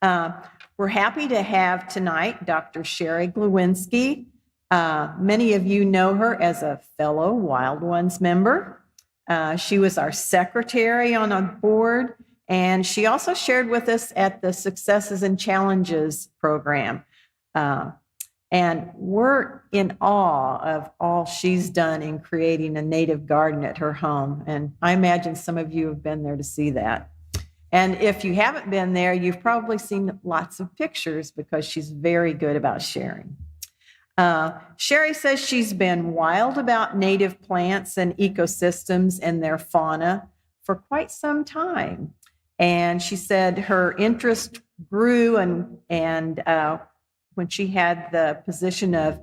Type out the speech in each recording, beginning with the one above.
We're happy to have tonight Dr. Sheri Glowinski. Many of you know her as a fellow Wild Ones member. She was our secretary on our board, and she also shared with us at the Successes and Challenges program. And we're in awe of all she's done in creating a native garden at her home. And I imagine some of you have been there to see that. And if you haven't been there, you've probably seen lots of pictures because she's very good about sharing. Sheri says she's been wild about native plants and ecosystems and their fauna for quite some time. And she said her interest grew and when she had the position of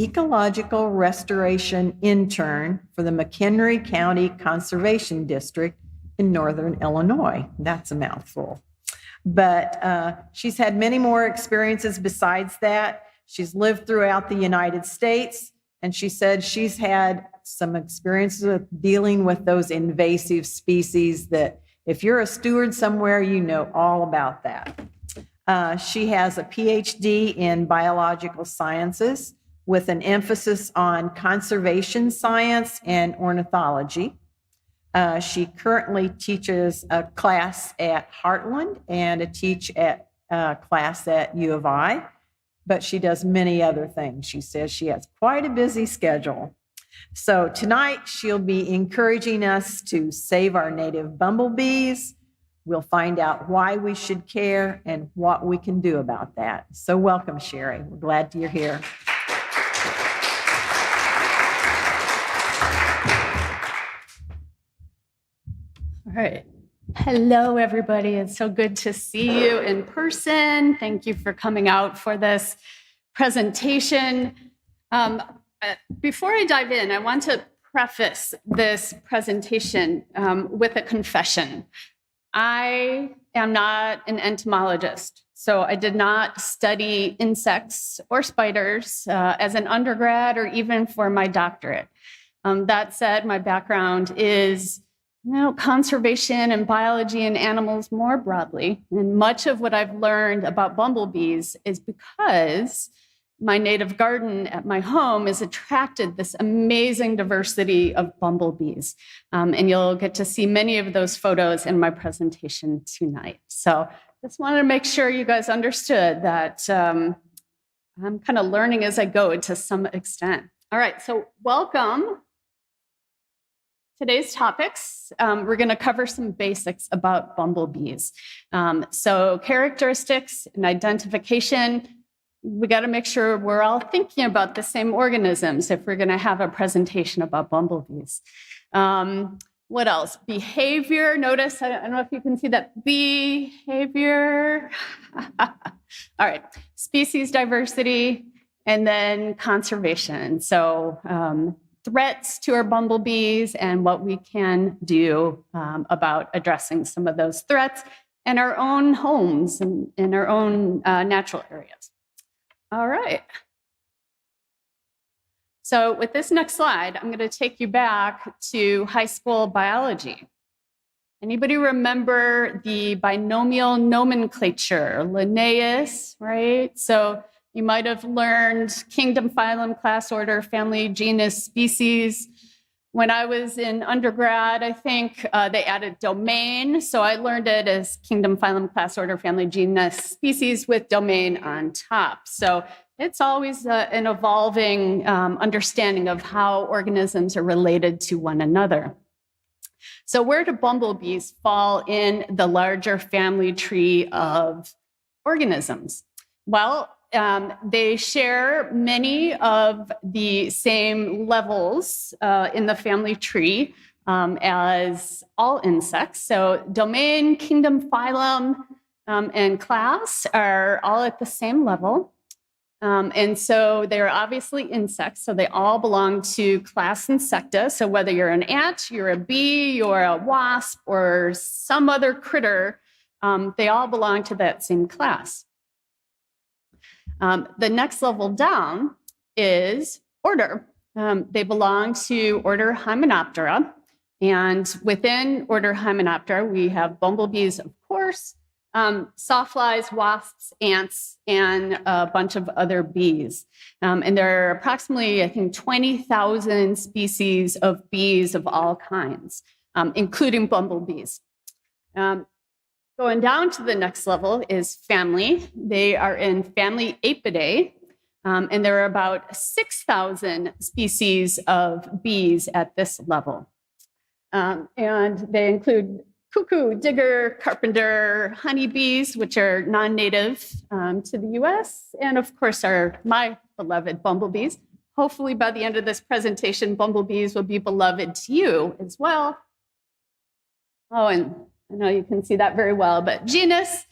ecological restoration intern for the McHenry County Conservation District in Northern Illinois. That's a mouthful. But she's had many more experiences besides that. She's lived throughout the United States, and she said she's had some experiences with dealing with those invasive species that if you're a steward somewhere, you know all about that. She has a PhD in biological sciences with an emphasis on conservation science and ornithology. She currently teaches a class at Heartland and a class at U of I, but she does many other things. She says she has quite a busy schedule. So tonight she'll be encouraging us to save our native bumblebees. We'll find out why we should care and what we can do about that. So welcome, Sheri. We're glad you're here. All right. Hello, everybody. It's so good to see you in person. Thank you for coming out for this presentation. Before I dive in, I want to preface this presentation with a confession. I am not an entomologist, so I did not study insects or spiders as an undergrad or even for my doctorate. That said, my background is conservation and biology and animals more broadly. And much of what I've learned about bumblebees is because my native garden at my home has attracted this amazing diversity of bumblebees. And you'll get to see many of those photos in my presentation tonight. So just wanted to make sure you guys understood that I'm kind of learning as I go to some extent. All right, so welcome. Today's topics, we're going to cover some basics about bumblebees. So characteristics and identification. We got to make sure we're all thinking about the same organisms if we're going to have a presentation about bumblebees. What else? Behavior. Notice, I don't know if you can see that. Behavior. All right. Species diversity, and then conservation. So threats to our bumblebees and what we can do about addressing some of those threats in our own homes and in our own natural areas. All right. So with this next slide, I'm going to take you back to high school biology. Anybody remember the binomial nomenclature, Linnaeus, right? So you might have learned kingdom, phylum, class, order, family, genus, species. When I was in undergrad, I think they added domain. So I learned it as kingdom, phylum, class, order, family, genus, species with domain on top. So it's always an evolving understanding of how organisms are related to one another. So where do bumblebees fall in the larger family tree of organisms? Well, they share many of the same levels in the family tree as all insects. So domain, kingdom, phylum, and class are all at the same level. And so they're obviously insects, so they all belong to class Insecta. So whether you're an ant, you're a bee, you're a wasp, or some other critter, they all belong to that same class. The next level down is order. They belong to order Hymenoptera. And within order Hymenoptera, we have bumblebees, of course, sawflies, wasps, ants, and a bunch of other bees. And there are approximately, I think, 20,000 species of bees of all kinds, including bumblebees. Going down to the next level is family. They are in family Apidae, and there are about 6,000 species of bees at this level. And they include cuckoo, digger, carpenter, honeybees, which are non-native to the US, and of course my beloved bumblebees. Hopefully by the end of this presentation, bumblebees will be beloved to you as well. Oh, and I know you can see that very well, but genus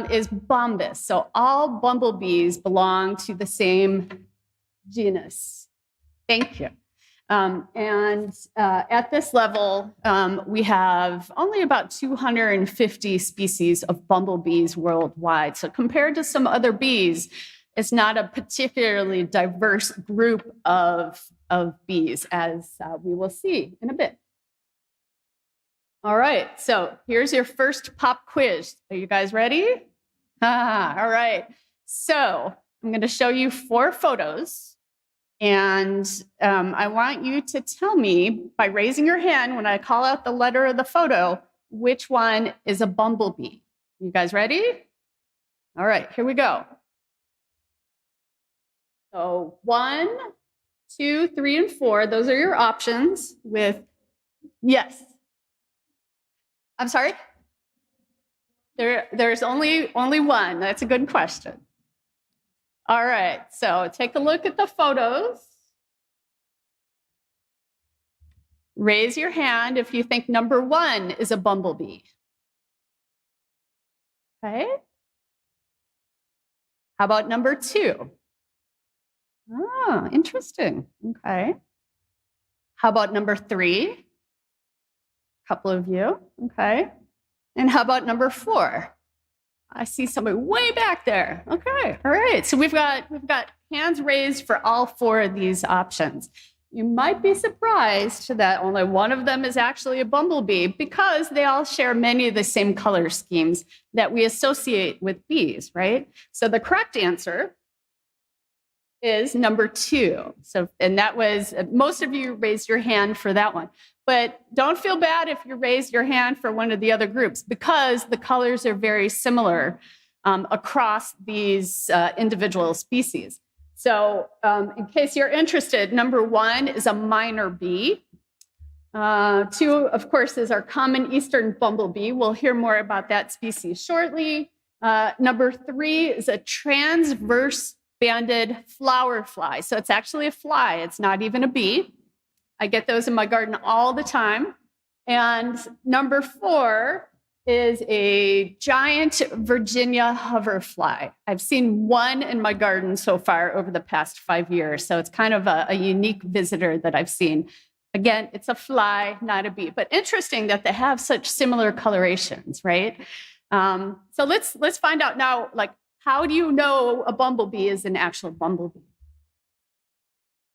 is Bombus. So all bumblebees belong to the same genus. Thank you. At this level, we have only about 250 species of bumblebees worldwide. So compared to some other bees, it's not a particularly diverse group of bees, as we will see in a bit. All right, so here's your first pop quiz. Are you guys ready? All right, so I'm going to show you 4 photos. And I want you to tell me by raising your hand when I call out the letter of the photo, which one is a bumblebee. You guys ready? All right, here we go. So 1, 2, 3, and 4, those are your options with yes. I'm sorry? There's only one. That's a good question. All right, so take a look at the photos. Raise your hand if you think number 1 is a bumblebee. Okay. How about number 2? Oh, interesting. Okay. How about number 3? A couple of you. Okay. And how about number 4? I see somebody way back there. Okay, all right. So we've got hands raised for all 4 of these options. You might be surprised that only one of them is actually a bumblebee because they all share many of the same color schemes that we associate with bees, right? So the correct answer is number 2. So, and that was, most of you raised your hand for that one. But don't feel bad if you raised your hand for one of the other groups because the colors are very similar across these individual species. So in case you're interested, number 1 is a minor bee. 2, of course, is our common eastern bumblebee. We'll hear more about that species shortly. Number 3 is a transverse banded flower fly. So it's actually a fly. It's not even a bee. I get those in my garden all the time. And number 4 is a giant Virginia hoverfly. I've seen one in my garden so far over the past 5 years. So it's kind of a unique visitor that I've seen. Again, it's a fly, not a bee. But interesting that they have such similar colorations, right? So let's find out now, like, how do you know a bumblebee is an actual bumblebee?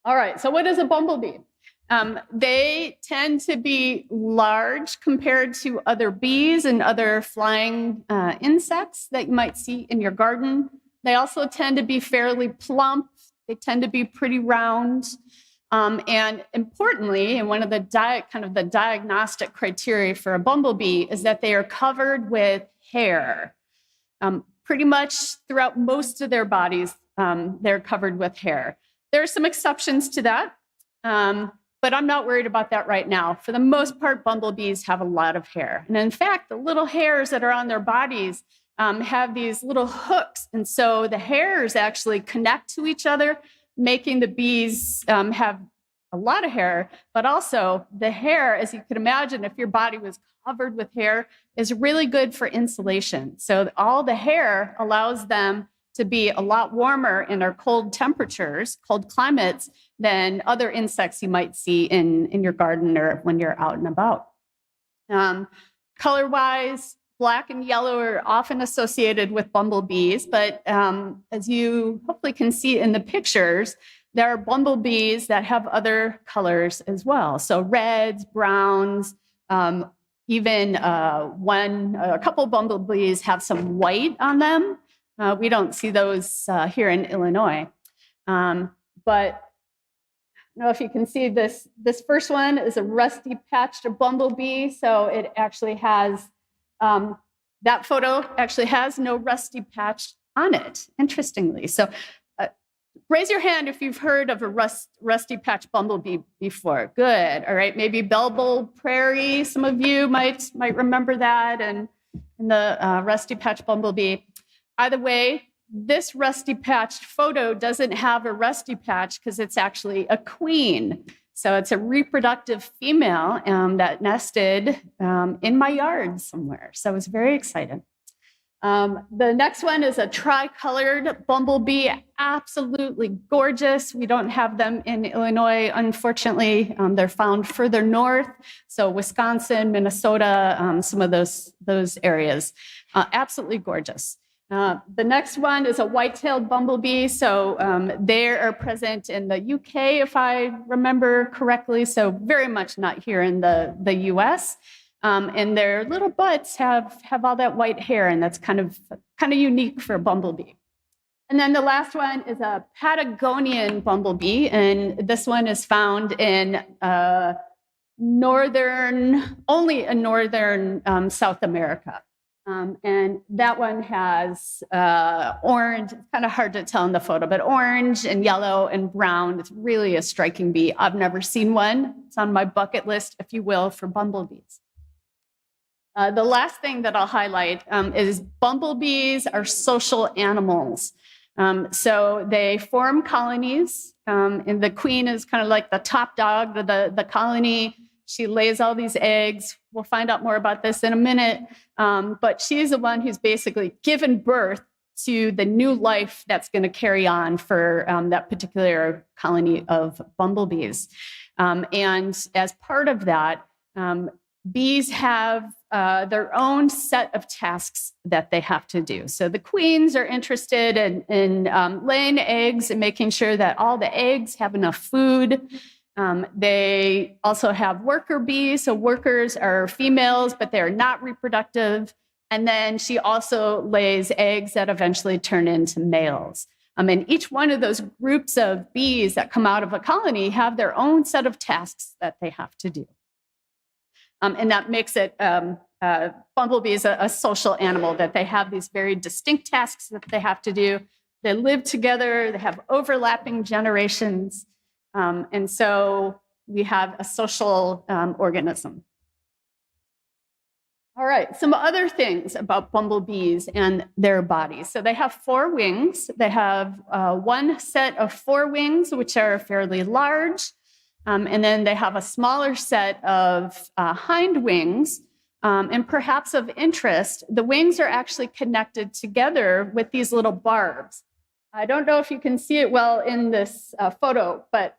All right, so what is a bumblebee? They tend to be large compared to other bees and other flying insects that you might see in your garden. They also tend to be fairly plump. They tend to be pretty round. And importantly, and one of the diagnostic criteria for a bumblebee is that they are covered with hair. Pretty much throughout most of their bodies, they're covered with hair. There are some exceptions to that. But I'm not worried about that right now. For the most part, bumblebees have a lot of hair. And in fact, the little hairs that are on their bodies have these little hooks. And so the hairs actually connect to each other, making the bees have a lot of hair. But also the hair, as you could imagine, if your body was covered with hair, is really good for insulation. So all the hair allows them to be a lot warmer in our cold temperatures, cold climates, than other insects you might see in your garden or when you're out and about. Color-wise, black and yellow are often associated with bumblebees, but as you hopefully can see in the pictures, there are bumblebees that have other colors as well. So reds, browns, Even a couple bumblebees have some white on them. We don't see those here in Illinois. But I don't know if you can see this. This first one is a rusty patched bumblebee. So it actually has, that photo actually has no rusty patch on it, interestingly. So raise your hand if you've heard of a rusty patch bumblebee before. Good, all right. Maybe Belleville Prairie, some of you might remember that, and the rusty patch bumblebee. Either way, this rusty patched photo doesn't have a rusty patch because it's actually a queen. So it's a reproductive female that nested in my yard somewhere. So I was very excited. The next one is a tricolored bumblebee, absolutely gorgeous. We don't have them in Illinois, unfortunately. They're found further north, so Wisconsin, Minnesota, some of those areas. Absolutely gorgeous. The next one is a white-tailed bumblebee. So they are present in the UK, if I remember correctly, so very much not here in the US. And their little butts have all that white hair, and that's kind of unique for a bumblebee. And then the last one is a Patagonian bumblebee, and this one is found in northern South America. And that one has orange, it's kind of hard to tell in the photo, but orange and yellow and brown. It's really a striking bee. I've never seen one. It's on my bucket list, if you will, for bumblebees. The last thing that I'll highlight is bumblebees are social animals. So they form colonies, and the queen is kind of like the top dog of the colony. She lays all these eggs. We'll find out more about this in a minute. But she's the one who's basically given birth to the new life that's going to carry on for that particular colony of bumblebees. And as part of that, bees have their own set of tasks that they have to do. So the queens are interested in laying eggs and making sure that all the eggs have enough food. They also have worker bees. So workers are females, but they're not reproductive. And then she also lays eggs that eventually turn into males. And each one of those groups of bees that come out of a colony have their own set of tasks that they have to do. And that makes it, bumblebee is a social animal, that they have these very distinct tasks that they have to do. They live together, they have overlapping generations. And so we have a social organism. All right, some other things about bumblebees and their bodies. So they have 4 wings. They have one set of 4 wings, which are fairly large. And then they have a smaller set of hind wings. And perhaps of interest, the wings are actually connected together with these little barbs. I don't know if you can see it well in this photo, but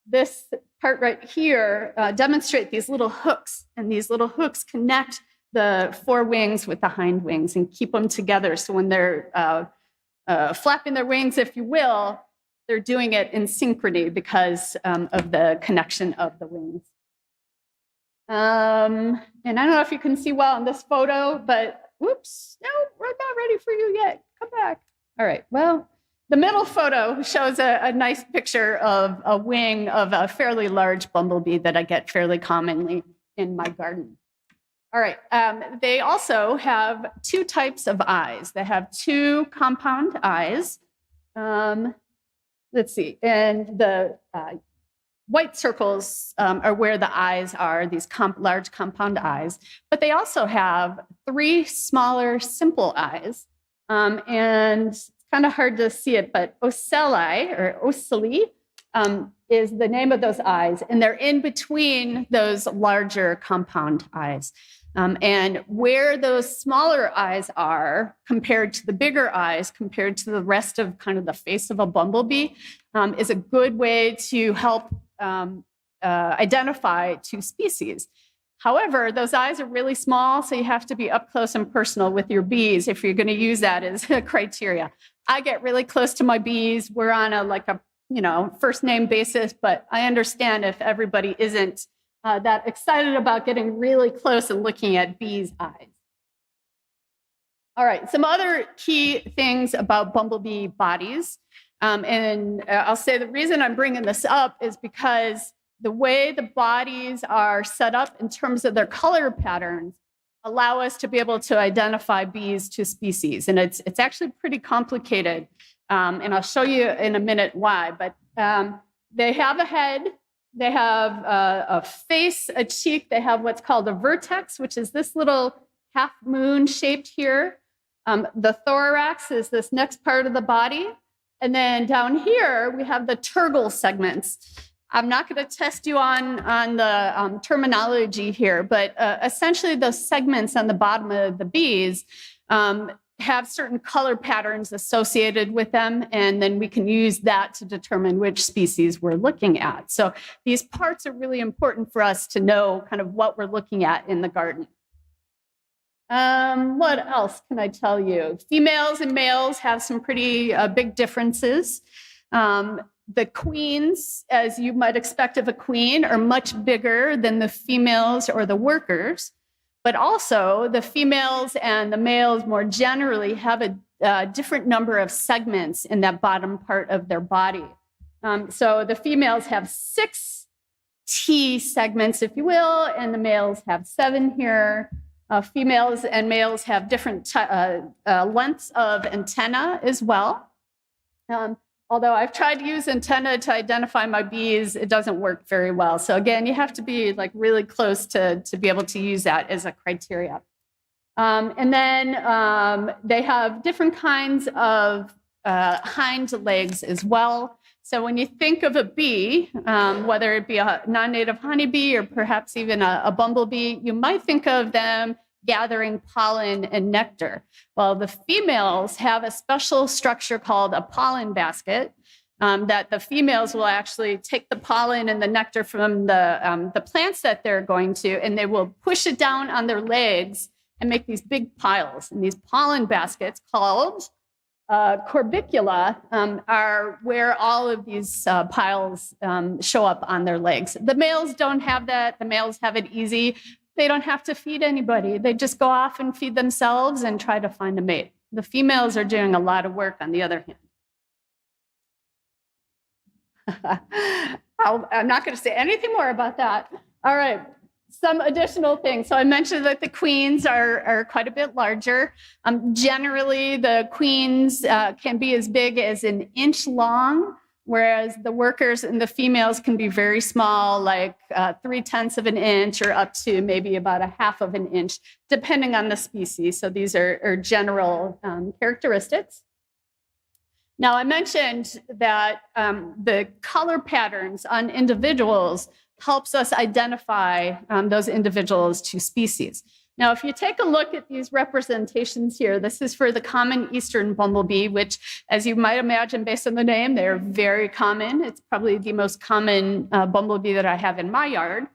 this part right here demonstrates these little hooks, and these little hooks connect the 4 wings with the hind wings and keep them together. So when they're flapping their wings, if you will, they're doing it in synchrony because of the connection of the wings. And I don't know if you can see well in this photo, but whoops, no, we're not ready for you yet. Come back. All right, well, the middle photo shows a nice picture of a wing of a fairly large bumblebee that I get fairly commonly in my garden. All right, they also have 2 types of eyes. They have 2 compound eyes. Let's see, and the white circles are where the eyes are, these large compound eyes. But they also have 3 smaller, simple eyes. And it's kind of hard to see it, but ocelli, or ocelli, is the name of those eyes. And they're in between those larger compound eyes. And where those smaller eyes are compared to the bigger eyes, compared to the rest of kind of the face of a bumblebee, is a good way to help identify 2 species. However, those eyes are really small, so you have to be up close and personal with your bees if you're going to use that as a criteria. I get really close to my bees. We're on a first name basis, but I understand if everybody isn't that excited about getting really close and looking at bees' eyes. All right, some other key things about bumblebee bodies. And I'll say the reason I'm bringing this up is because the way the bodies are set up in terms of their color patterns allow us to be able to identify bees to species. And it's actually pretty complicated. And I'll show you in a minute why. But they have a head, they have a face, a cheek, they have what's called a vertex, which is this little half moon shaped here. The thorax is this next part of the body. And then down here, we have the tergal segments. I'm not going to test you on the terminology here, but essentially those segments on the bottom of the bees have certain color patterns associated with them, and then we can use that to determine which species we're looking at. So these parts are really important for us to know kind of what we're looking at in the garden. What else can I tell you? Females and males have some pretty big differences. The queens, as you might expect of a queen, are much bigger than the females or the workers. But also, the females and the males more generally have a different number of segments in that bottom part of their body. So the females have 6 T segments, if you will, and the males have 7 here. Females and males have different lengths of antenna as well. Although I've tried to use antenna to identify my bees, it doesn't work very well. So again, you have to be like really close to be able to use that as a criteria. And then they have different kinds of hind legs as well. So when you think of a bee, whether it be a non-native honeybee or perhaps even a bumblebee, you might think of them gathering pollen and nectar. Well, the females have a special structure called a pollen basket that the females will actually take the pollen and the nectar from the plants that they're going to, and they will push it down on their legs and make these big piles. And these pollen baskets called corbicula are where all of these piles show up on their legs. The males don't have that. The males have it easy. They don't have to feed anybody. They just go off and feed themselves and try to find a mate. The females are doing a lot of work on the other hand. I'm not going to say anything more about that. All right, some additional things. So I mentioned that the queens are quite a bit larger. Generally, the queens can be as big as an inch long, whereas the workers and the females can be very small, like 0.3 of an inch or up to maybe about 1/2 of an inch, depending on the species. So these are general characteristics. Now, I mentioned that the color patterns on individuals helps us identify those individuals to species. Now, if you take a look at these representations here, this is for the common eastern bumblebee, which, as you might imagine based on the name, they're very common. It's probably the most common bumblebee that I have in my yard.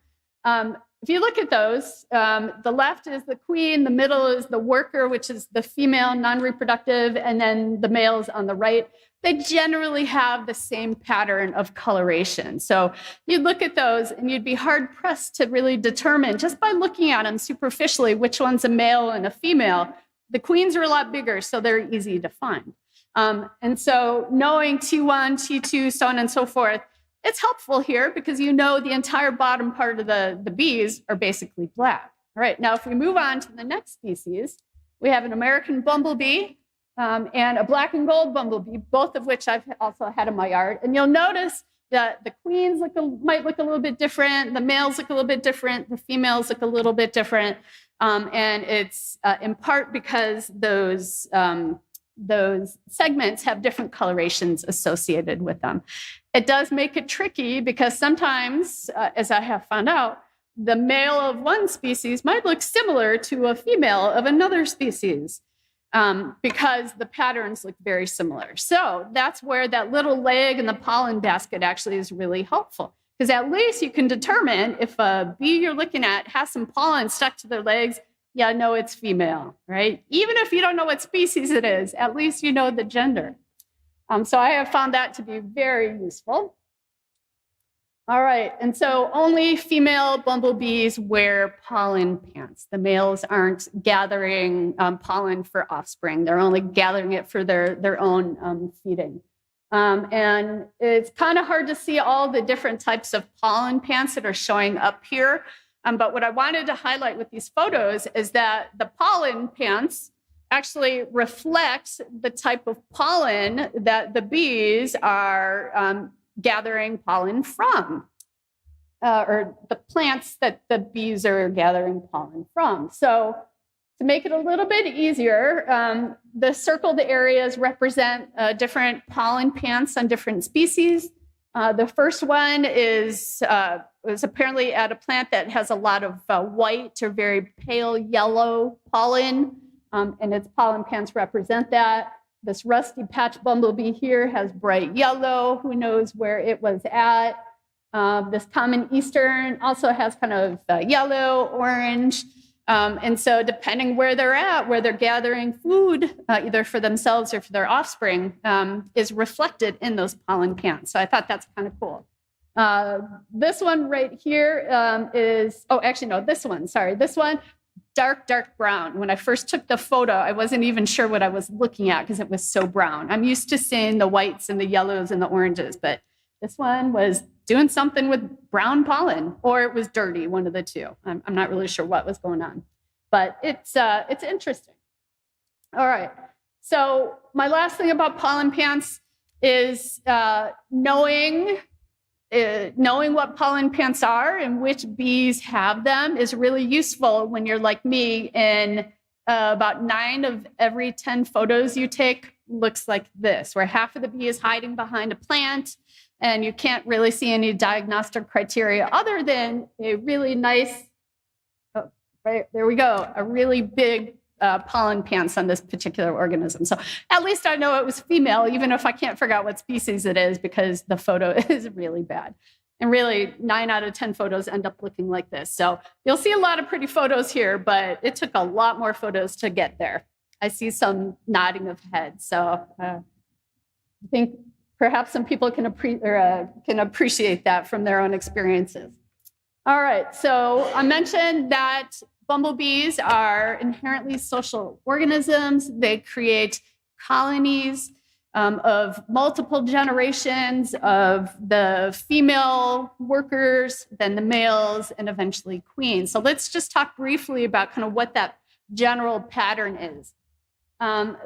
If you look at those, the left is the queen, the middle is the worker, which is the female, non-reproductive, and then the males on the right. They generally have the same pattern of coloration. So you'd look at those and you'd be hard-pressed to really determine, just by looking at them superficially, which one's a male and a female. The queens are a lot bigger, so they're easy to find. And so knowing T1, T2, so on and so forth, it's helpful here because you know the entire bottom part of the bees are basically black. All right, now if we move on to the next species, we have an American bumblebee and a black and gold bumblebee, both of which I've also had in my yard. And you'll notice that the queens might look a little bit different, the males look a little bit different, the females look a little bit different. And it's in part because those segments have different colorations associated with them. It does make it tricky because sometimes, as I have found out, the male of one species might look similar to a female of another species because the patterns look very similar. So that's where that little leg in the pollen basket actually is really helpful, because at least you can determine if a bee you're looking at has some pollen stuck to their legs. Yeah, no, it's female, right? Even if you don't know what species it is, at least you know the gender. So I have found that to be very useful. All right, and so only female bumblebees wear pollen pants. The males aren't gathering pollen for offspring. They're only gathering it for their own feeding. And it's kind of hard to see all the different types of pollen pants that are showing up here. But what I wanted to highlight with these photos is that the pollen pants actually reflect the type of pollen that the bees are gathering pollen from, or the plants that the bees are gathering pollen from. So to make it a little bit easier, the circled areas represent different pollen pants on different species. The first one was apparently at a plant that has a lot of white or very pale yellow pollen, and its pollen pants represent that. This rusty patch bumblebee here has bright yellow. Who knows where it was at? This common eastern also has kind of yellow, orange. And so depending where they're at, where they're gathering food, either for themselves or for their offspring, is reflected in those pollen pants. So I thought that's kind of cool. This one right here is, oh, actually, no, this one, sorry. This one, dark brown. When I first took the photo, I wasn't even sure what I was looking at because it was so brown. I'm used to seeing the whites and the yellows and the oranges, but this one was doing something with brown pollen, or it was dirty, one of the two. I'm not really sure what was going on, but it's interesting. All right, so my last thing about pollen pants is knowing what pollen pants are and which bees have them is really useful when you're like me and about 9 of every 10 photos you take looks like this, where half of the bee is hiding behind a plant and you can't really see any diagnostic criteria other than a really nice, oh, right, there we go, a really big pollen pants on this particular organism. So at least I know it was female, even if I can't figure out what species it is because the photo is really bad. And really 9 out of 10 photos end up looking like this. So you'll see a lot of pretty photos here, but it took a lot more photos to get there. I see some nodding of heads. So I think perhaps some people can appreciate that from their own experiences. All right, so I mentioned that bumblebees are inherently social organisms. They create colonies of multiple generations of the female workers, then the males, and eventually queens. So let's just talk briefly about kind of what that general pattern is.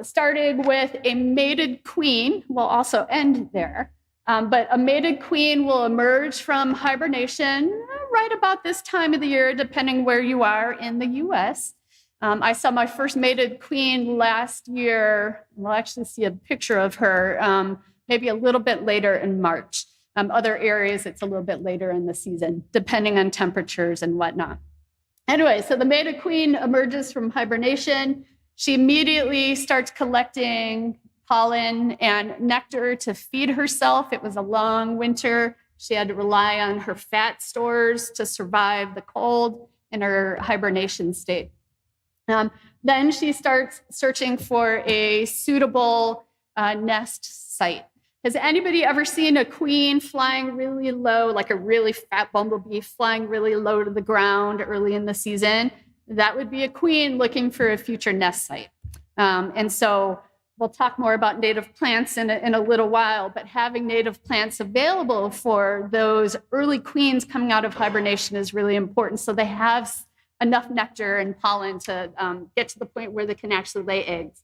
Starting with a mated queen, we'll also end there. But a mated queen will emerge from hibernation right about this time of the year, depending where you are in the US. I saw my first mated queen last year. We'll actually see a picture of her maybe a little bit later in March. Other areas, it's a little bit later in the season, depending on temperatures and whatnot. Anyway, so the mated queen emerges from hibernation. She immediately starts collecting pollen and nectar to feed herself. It was a long winter. She had to rely on her fat stores to survive the cold in her hibernation state. Then she starts searching for a suitable nest site. Has anybody ever seen a queen flying really low, like a really fat bumblebee flying really low to the ground early in the season? That would be a queen looking for a future nest site. And so we'll talk more about native plants in a little while, but having native plants available for those early queens coming out of hibernation is really important. So they have enough nectar and pollen to get to the point where they can actually lay eggs.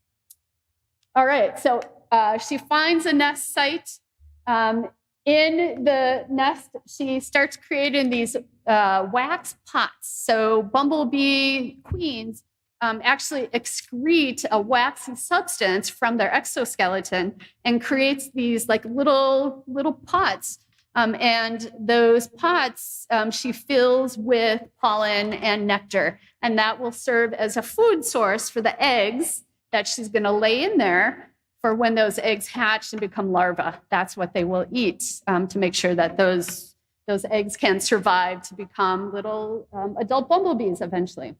All right, so she finds a nest site. In the nest, she starts creating these wax pots. So bumblebee queens actually excrete a waxy substance from their exoskeleton and creates these like little pots. And those pots she fills with pollen and nectar, and that will serve as a food source for the eggs that she's going to lay in there for when those eggs hatch and become larvae. That's what they will eat to make sure that those eggs can survive to become little adult bumblebees eventually.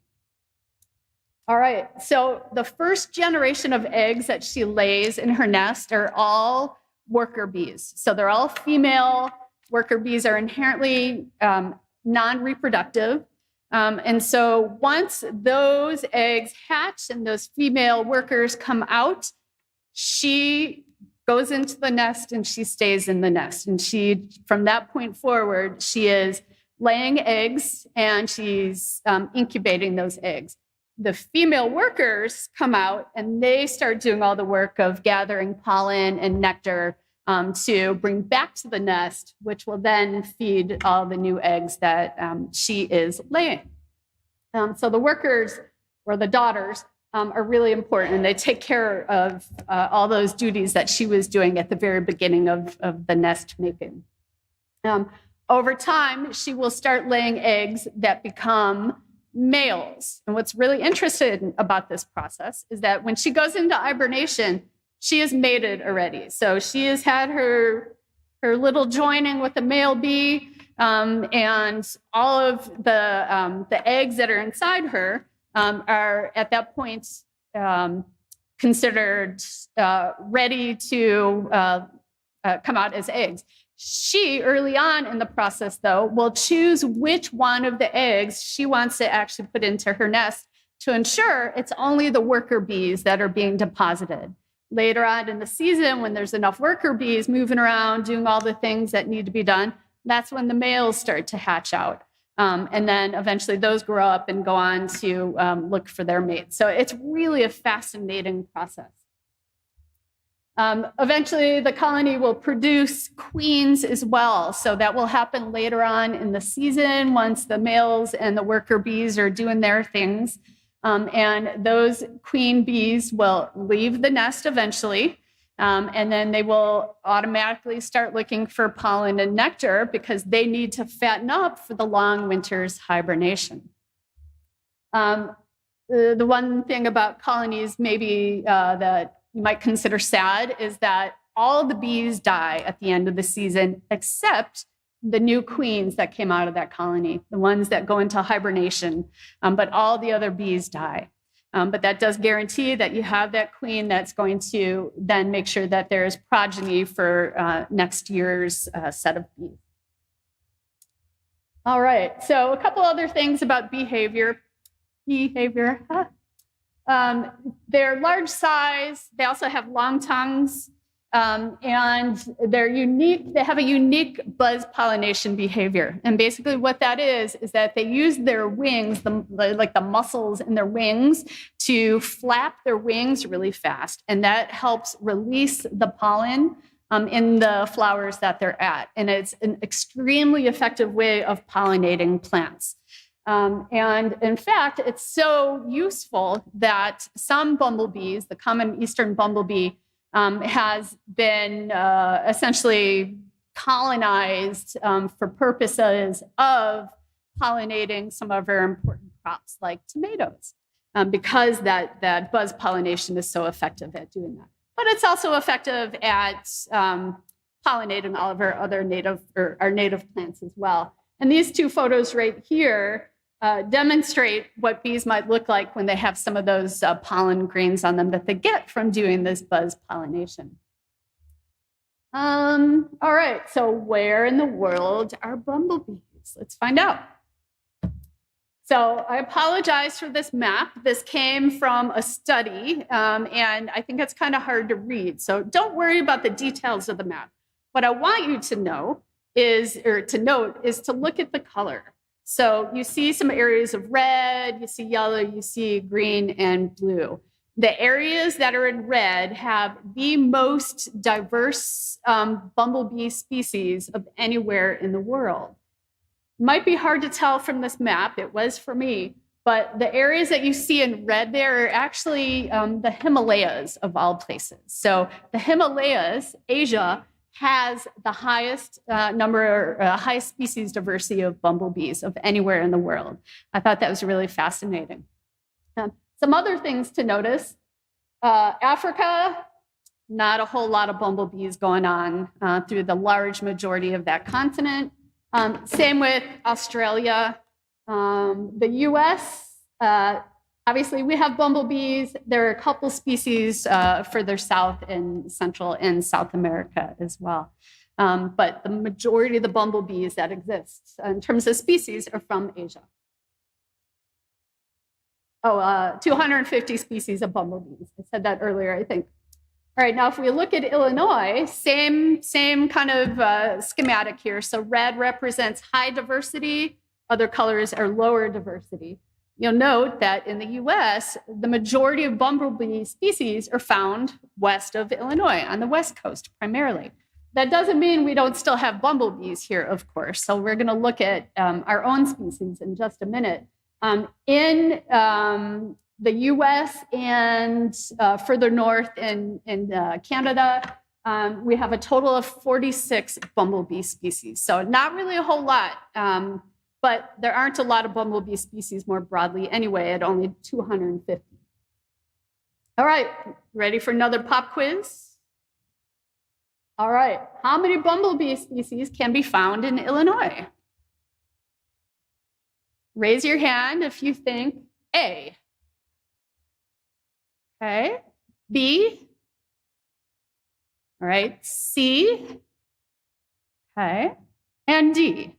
All right, so the first generation of eggs that she lays in her nest are all worker bees. So they're all female Worker bees are inherently non-reproductive. And so once those eggs hatch and those female workers come out, she goes into the nest and she stays in the nest. And from that point forward, she is laying eggs and she's incubating those eggs. The female workers come out and they start doing all the work of gathering pollen and nectar to bring back to the nest, which will then feed all the new eggs that she is laying. So the workers, or the daughters, are really important, and they take care of all those duties that she was doing at the very beginning of the nest making. Over time, she will start laying eggs that become males. And what's really interesting about this process is that when she goes into hibernation, she is mated already. So she has had her little joining with a male bee, and all of the eggs that are inside her are at that point considered ready to come out as eggs. She, early on in the process, though, will choose which one of the eggs she wants to actually put into her nest to ensure it's only the worker bees that are being deposited. Later on in the season, when there's enough worker bees moving around, doing all the things that need to be done, that's when the males start to hatch out. And then eventually those grow up and go on to look for their mates. So it's really a fascinating process. Eventually, the colony will produce queens as well. So that will happen later on in the season once the males and the worker bees are doing their things. And those queen bees will leave the nest eventually. And then they will automatically start looking for pollen and nectar because they need to fatten up for the long winter's hibernation. The one thing about colonies maybe that you might consider sad is that all the bees die at the end of the season except the new queens that came out of that colony, the ones that go into hibernation, but all the other bees die. But that does guarantee that you have that queen that's going to then make sure that there's progeny for next year's set of bees. All right, so a couple other things about behavior. They're large size. They also have long tongues. And they're unique. They have a unique buzz pollination behavior. And basically what that is that they use their wings, like the muscles in their wings, to flap their wings really fast. And that helps release the pollen in the flowers that they're at. And it's an extremely effective way of pollinating plants. And in fact, it's so useful that some bumblebees, the common eastern bumblebee, has been essentially colonized for purposes of pollinating some of our important crops like tomatoes, because that buzz pollination is so effective at doing that. But it's also effective at pollinating all of our other native plants as well. And these two photos right here demonstrate what bees might look like when they have some of those pollen grains on them that they get from doing this buzz pollination. All right, so where in the world are bumblebees? Let's find out. So I apologize for this map. This came from a study, and I think it's kind of hard to read. So don't worry about the details of the map. What I want you to know is to look at the color. So you see some areas of red, you see yellow, you see green and blue. The areas that are in red have the most diverse bumblebee species of anywhere in the world. Might be hard to tell from this map, it was for me, but the areas that you see in red there are actually the Himalayas of all places. So the Himalayas, Asia, has the highest highest species diversity of bumblebees of anywhere in the world. I thought that was really fascinating. Some other things to notice. Africa, not a whole lot of bumblebees going on through the large majority of that continent. Same with Australia. The US, obviously we have bumblebees. There are a couple species further south in Central and South America as well. But the majority of the bumblebees that exist in terms of species are from Asia. 250 species of bumblebees. I said that earlier, I think. All right, now if we look at Illinois, same kind of schematic here. So red represents high diversity, other colors are lower diversity. You'll note that in the US, the majority of bumblebee species are found west of Illinois, on the West Coast primarily. That doesn't mean we don't still have bumblebees here, of course. So we're gonna look at our own species in just a minute. In the US and further north in Canada, we have a total of 46 bumblebee species. So not really a whole lot, but there aren't a lot of bumblebee species more broadly anyway, at only 250. All right, ready for another pop quiz? All right, how many bumblebee species can be found in Illinois? Raise your hand if you think A. Okay, B. All right, C. Okay, and D.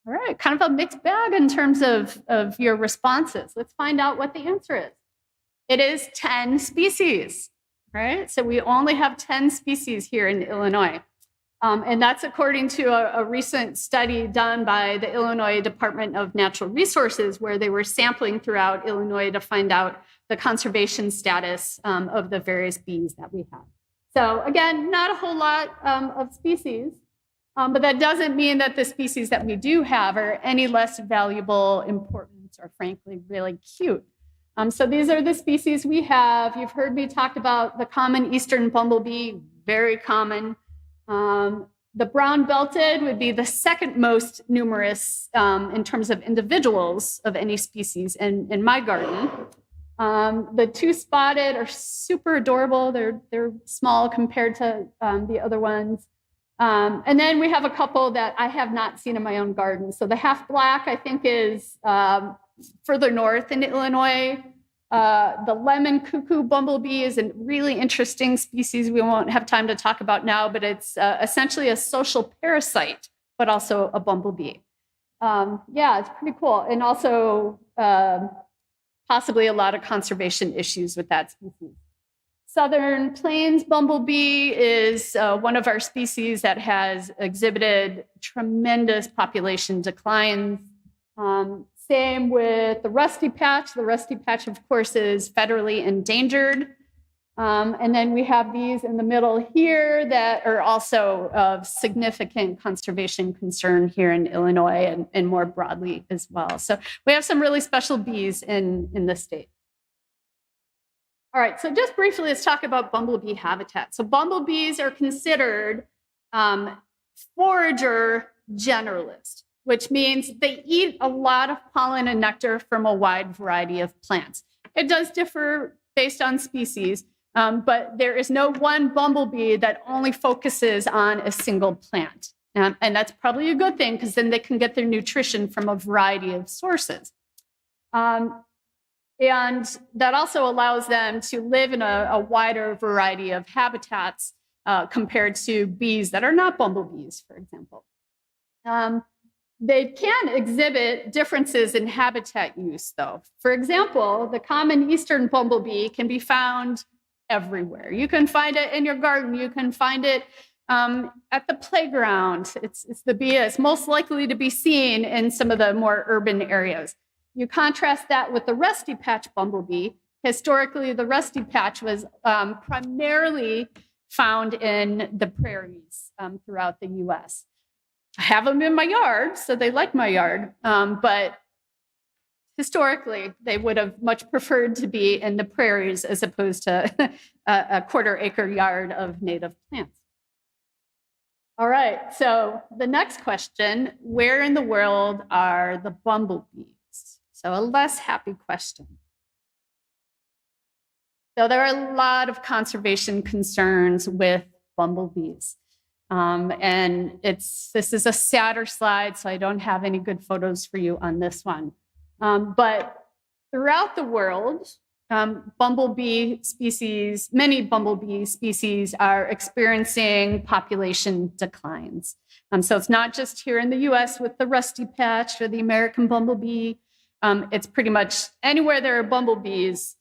All right, kind of a mixed bag in terms of your responses. Let's find out what the answer is. It is 10 species, right? So we only have 10 species here in Illinois. And that's according to a recent study done by the Illinois Department of Natural Resources, where they were sampling throughout Illinois to find out the conservation status of the various bees that we have. So again, not a whole lot of species, but that doesn't mean that the species that we do have are any less valuable, important, or frankly, really cute. So these are the species we have. You've heard me talk about the common eastern bumblebee, very common. The brown-belted would be the second most numerous in terms of individuals of any species in my garden. The two-spotted are super adorable. They're small compared to the other ones. And then we have a couple that I have not seen in my own garden. So the half-black, I think, is further north in Illinois. The lemon cuckoo bumblebee is a really interesting species we won't have time to talk about now, but it's essentially a social parasite, but also a bumblebee. Yeah, it's pretty cool. And also possibly a lot of conservation issues with that species. Southern plains bumblebee is one of our species that has exhibited tremendous population declines. Same with the rusty patch. The rusty patch, of course, is federally endangered. And then we have these in the middle here that are also of significant conservation concern here in Illinois and more broadly as well. So we have some really special bees in the state. All right, so just briefly, let's talk about bumblebee habitat. So bumblebees are considered forager generalists, which means they eat a lot of pollen and nectar from a wide variety of plants. It does differ based on species, but there is no one bumblebee that only focuses on a single plant. And that's probably a good thing, because then they can get their nutrition from a variety of sources. And that also allows them to live in a wider variety of habitats compared to bees that are not bumblebees, for example. They can exhibit differences in habitat use, though. For example, the common eastern bumblebee can be found everywhere. You can find it in your garden. You can find it at the playground. It's the bee that's most likely to be seen in some of the more urban areas. You contrast that with the rusty patch bumblebee. Historically, the rusty patch was primarily found in the prairies throughout the US. I have them in my yard, so they like my yard. But historically, they would have much preferred to be in the prairies as opposed to a quarter-acre yard of native plants. All right, so the next question, where in the world are the bumblebees? So a less happy question. So there are a lot of conservation concerns with bumblebees. And this is a sadder slide, so I don't have any good photos for you on this one. But throughout the world, bumblebee species, many bumblebee species are experiencing population declines. So it's not just here in the US with the rusty patch or the American bumblebee. It's pretty much anywhere there are bumblebees,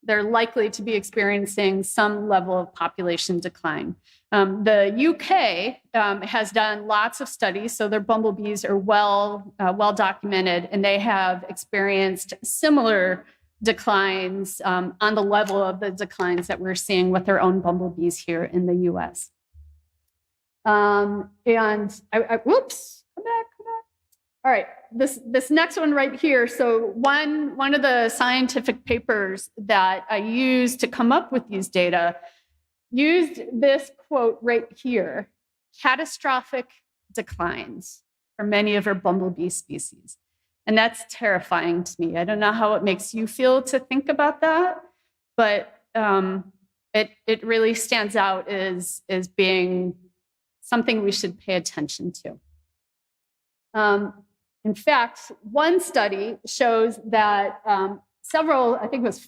they're likely to be experiencing some level of population decline. The UK has done lots of studies, so their bumblebees are well documented, and they have experienced similar declines on the level of the declines that we're seeing with their own bumblebees here in the US. Whoops, come back. All right, this next one right here. So one of the scientific papers that I used to come up with these data used this quote right here: catastrophic declines for many of our bumblebee species. And that's terrifying to me. I don't know how it makes you feel to think about that, but it really stands out as being something we should pay attention to. In fact, one study shows that several, I think it was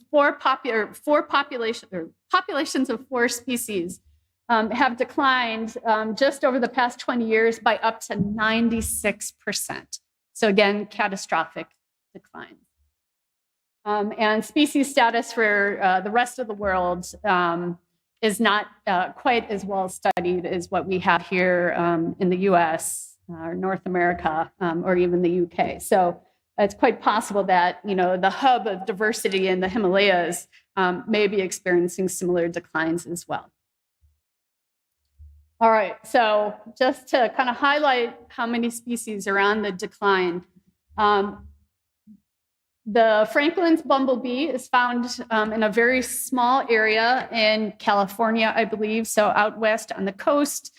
populations of 4 species have declined just over the past 20 years by up to 96%. So again, catastrophic decline. And species status for the rest of the world is not quite as well studied as what we have here in the US or North America or even the UK. So it's quite possible that, the hub of diversity in the Himalayas may be experiencing similar declines as well. All right, so just to kind of highlight how many species are on the decline. The Franklin's bumblebee is found in a very small area in California, I believe, so out west on the coast.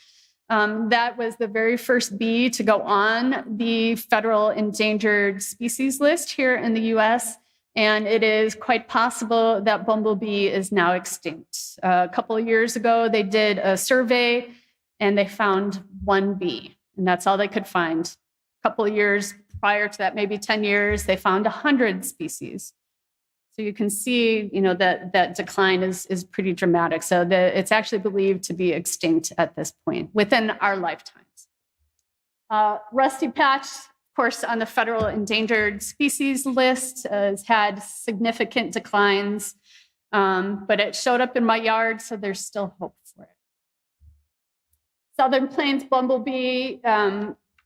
That was the very first bee to go on the federal endangered species list here in the US. And it is quite possible that bumblebee is now extinct. A couple of years ago, they did a survey and they found 1 bee, and that's all they could find. A couple of years prior to that, maybe 10 years, they found 100 species. So you can see, that decline is pretty dramatic. So it's actually believed to be extinct at this point within our lifetimes. Rusty patch, of course, on the federal endangered species list has had significant declines, but it showed up in my yard, so there's still hope for it. Southern Plains bumblebee,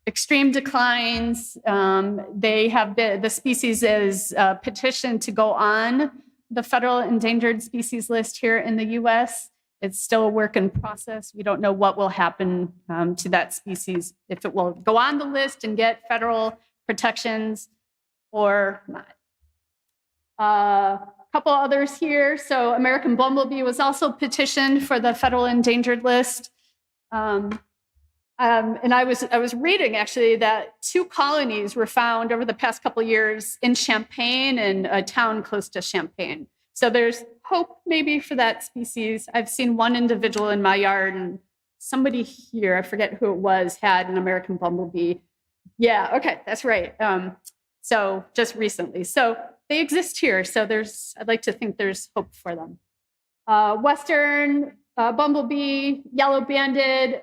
extreme declines. The species is petitioned to go on the federal endangered species list here in the US. It's still a work in process. We don't know what will happen to that species, if it will go on the list and get federal protections or not. A couple others here. So American bumblebee was also petitioned for the federal endangered list. And I was reading actually that 2 colonies were found over the past couple of years in Champaign and a town close to Champaign. So there's hope maybe for that species. I've seen one individual in my yard, and somebody here, I forget who it was, had an American bumblebee. Yeah, okay, that's right. So just recently. So they exist here. So I'd like to think there's hope for them. Western bumblebee, yellow banded,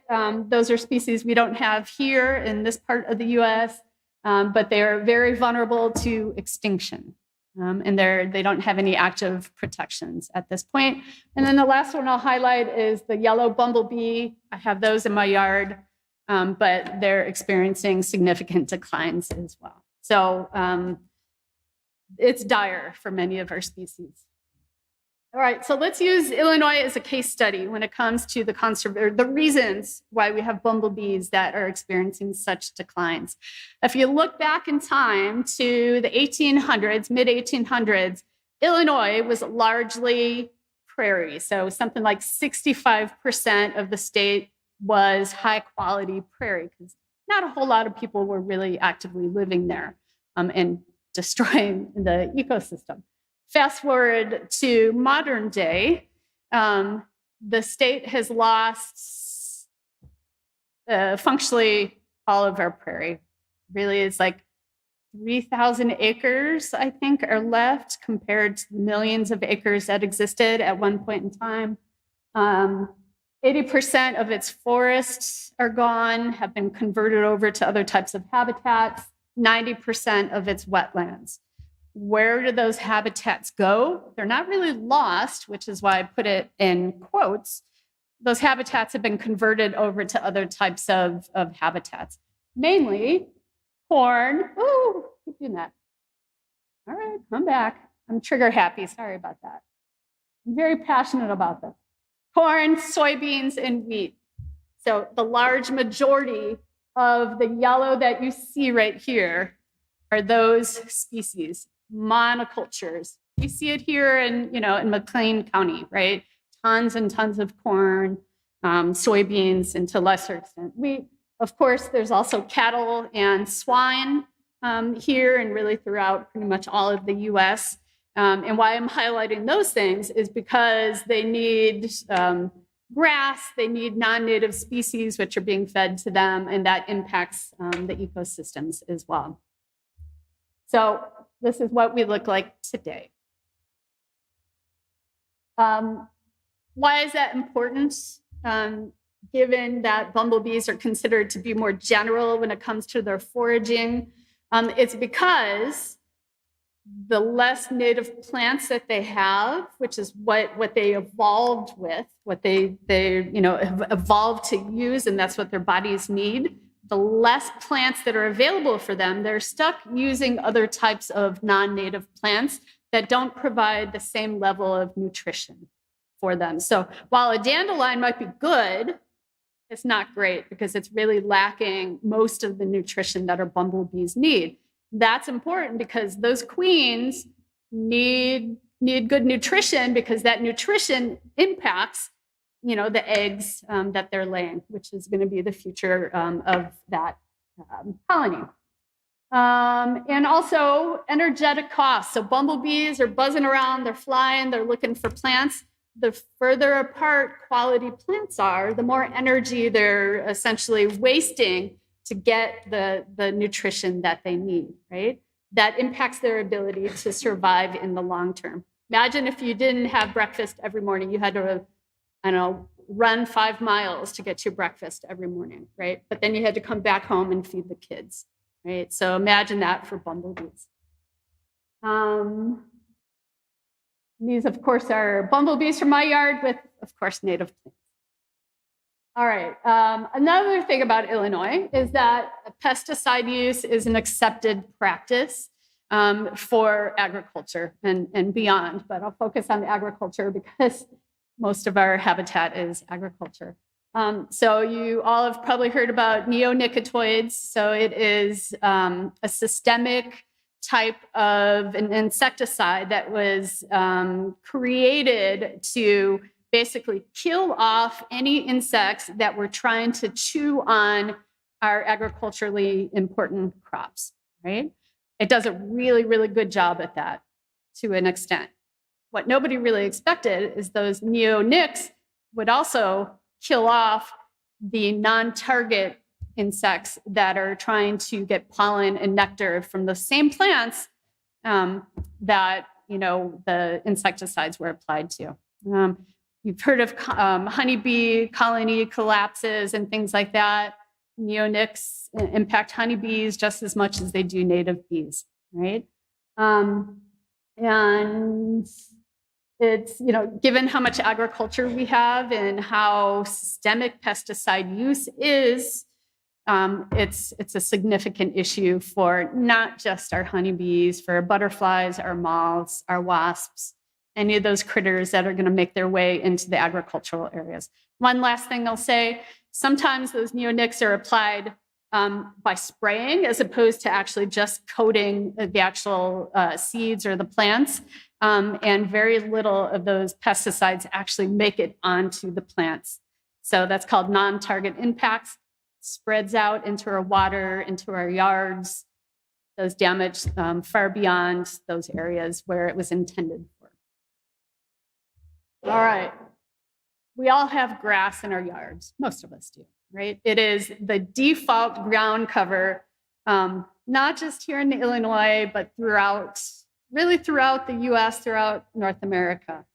those are species we don't have here in this part of the US, but they are very vulnerable to extinction. And they don't have any active protections at this point. And then the last one I'll highlight is the yellow bumblebee. I have those in my yard, but they're experiencing significant declines as well. So it's dire for many of our species. All right, so let's use Illinois as a case study when it comes to the reasons why we have bumblebees that are experiencing such declines. If you look back in time to the 1800s, mid-1800s, Illinois was largely prairie. So something like 65% of the state was high-quality prairie, because not a whole lot of people were really actively living there and destroying the ecosystem. Fast forward to modern day, the state has lost functionally all of our prairie. Really, it's like 3,000 acres, I think, are left compared to the millions of acres that existed at one point in time. 80% of its forests are gone, have been converted over to other types of habitats, 90% of its wetlands. Where do those habitats go? They're not really lost, which is why I put it in quotes. Those habitats have been converted over to other types of habitats, mainly corn. Ooh, keep doing that. All right, come back. I'm trigger happy. Sorry about that. I'm very passionate about this. Corn, soybeans, and wheat. So the large majority of the yellow that you see right here are those species, monocultures. You see it here in McLean County, right? Tons and tons of corn, soybeans, and to a lesser extent wheat. Of course, there's also cattle and swine here and really throughout pretty much all of the US. And why I'm highlighting those things is because they need grass, they need non-native species which are being fed to them, and that impacts the ecosystems as well. So this is what we look like today. Why is that important? Given that bumblebees are considered to be more general when it comes to their foraging, it's because the less native plants that they have, which is what they evolved with, what they have evolved to use, and that's what their bodies need. The less plants that are available for them, they're stuck using other types of non-native plants that don't provide the same level of nutrition for them. So while a dandelion might be good, it's not great because it's really lacking most of the nutrition that our bumblebees need. That's important because those queens need good nutrition because that nutrition impacts, the eggs that they're laying, which is going to be the future of that colony. And also energetic costs. So bumblebees are buzzing around, they're flying, they're looking for plants. The further apart quality plants are, the more energy they're essentially wasting to get the nutrition that they need, right? That impacts their ability to survive in the long term. Imagine if you didn't have breakfast every morning, you had to, run 5 miles to get your breakfast every morning, right? But then you had to come back home and feed the kids, right? So imagine that for bumblebees. These, of course, are bumblebees from my yard with, of course, native plants. All right. Another thing about Illinois is that pesticide use is an accepted practice for agriculture and beyond, but I'll focus on agriculture because most of our habitat is agriculture. So you all have probably heard about neonicotinoids. So it is a systemic type of an insecticide that was created to basically kill off any insects that were trying to chew on our agriculturally important crops, right? It does a really, really good job at that to an extent. What nobody really expected is those neonics would also kill off the non-target insects that are trying to get pollen and nectar from the same plants that the insecticides were applied to. You've heard of honeybee colony collapses and things like that. Neonics impact honeybees just as much as they do native bees, right? And it's, given how much agriculture we have and how systemic pesticide use is, it's a significant issue for not just our honeybees, for our butterflies, our moths, our wasps, any of those critters that are going to make their way into the agricultural areas. One last thing I'll say, sometimes those neonics are applied by spraying as opposed to actually just coating the actual seeds or the plants. And very little of those pesticides actually make it onto the plants. So that's called non-target impacts. Spreads out into our water, into our yards, does damage far beyond those areas where it was intended for. All right. We all have grass in our yards. Most of us do, right? It is the default ground cover not just here in Illinois, but really throughout the US, throughout North America.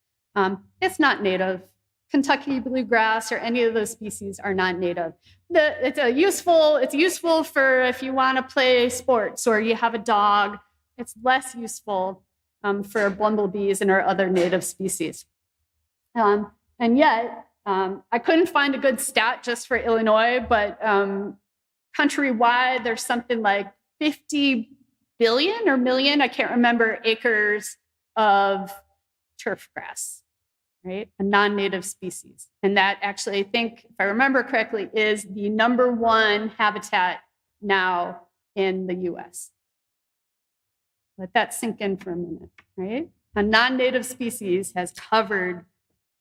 It's not native. Kentucky bluegrass or any of those species are not native. It's useful for if you want to play sports or you have a dog. It's less useful for bumblebees and our other native species. And yet, I couldn't find a good stat just for Illinois, but countrywide, there's something like 50 billion or million, I can't remember, acres of turfgrass, right? A non-native species. And that actually, I think, if I remember correctly, is the #1 habitat now in the US. Let that sink in for a minute, right? A non-native species has covered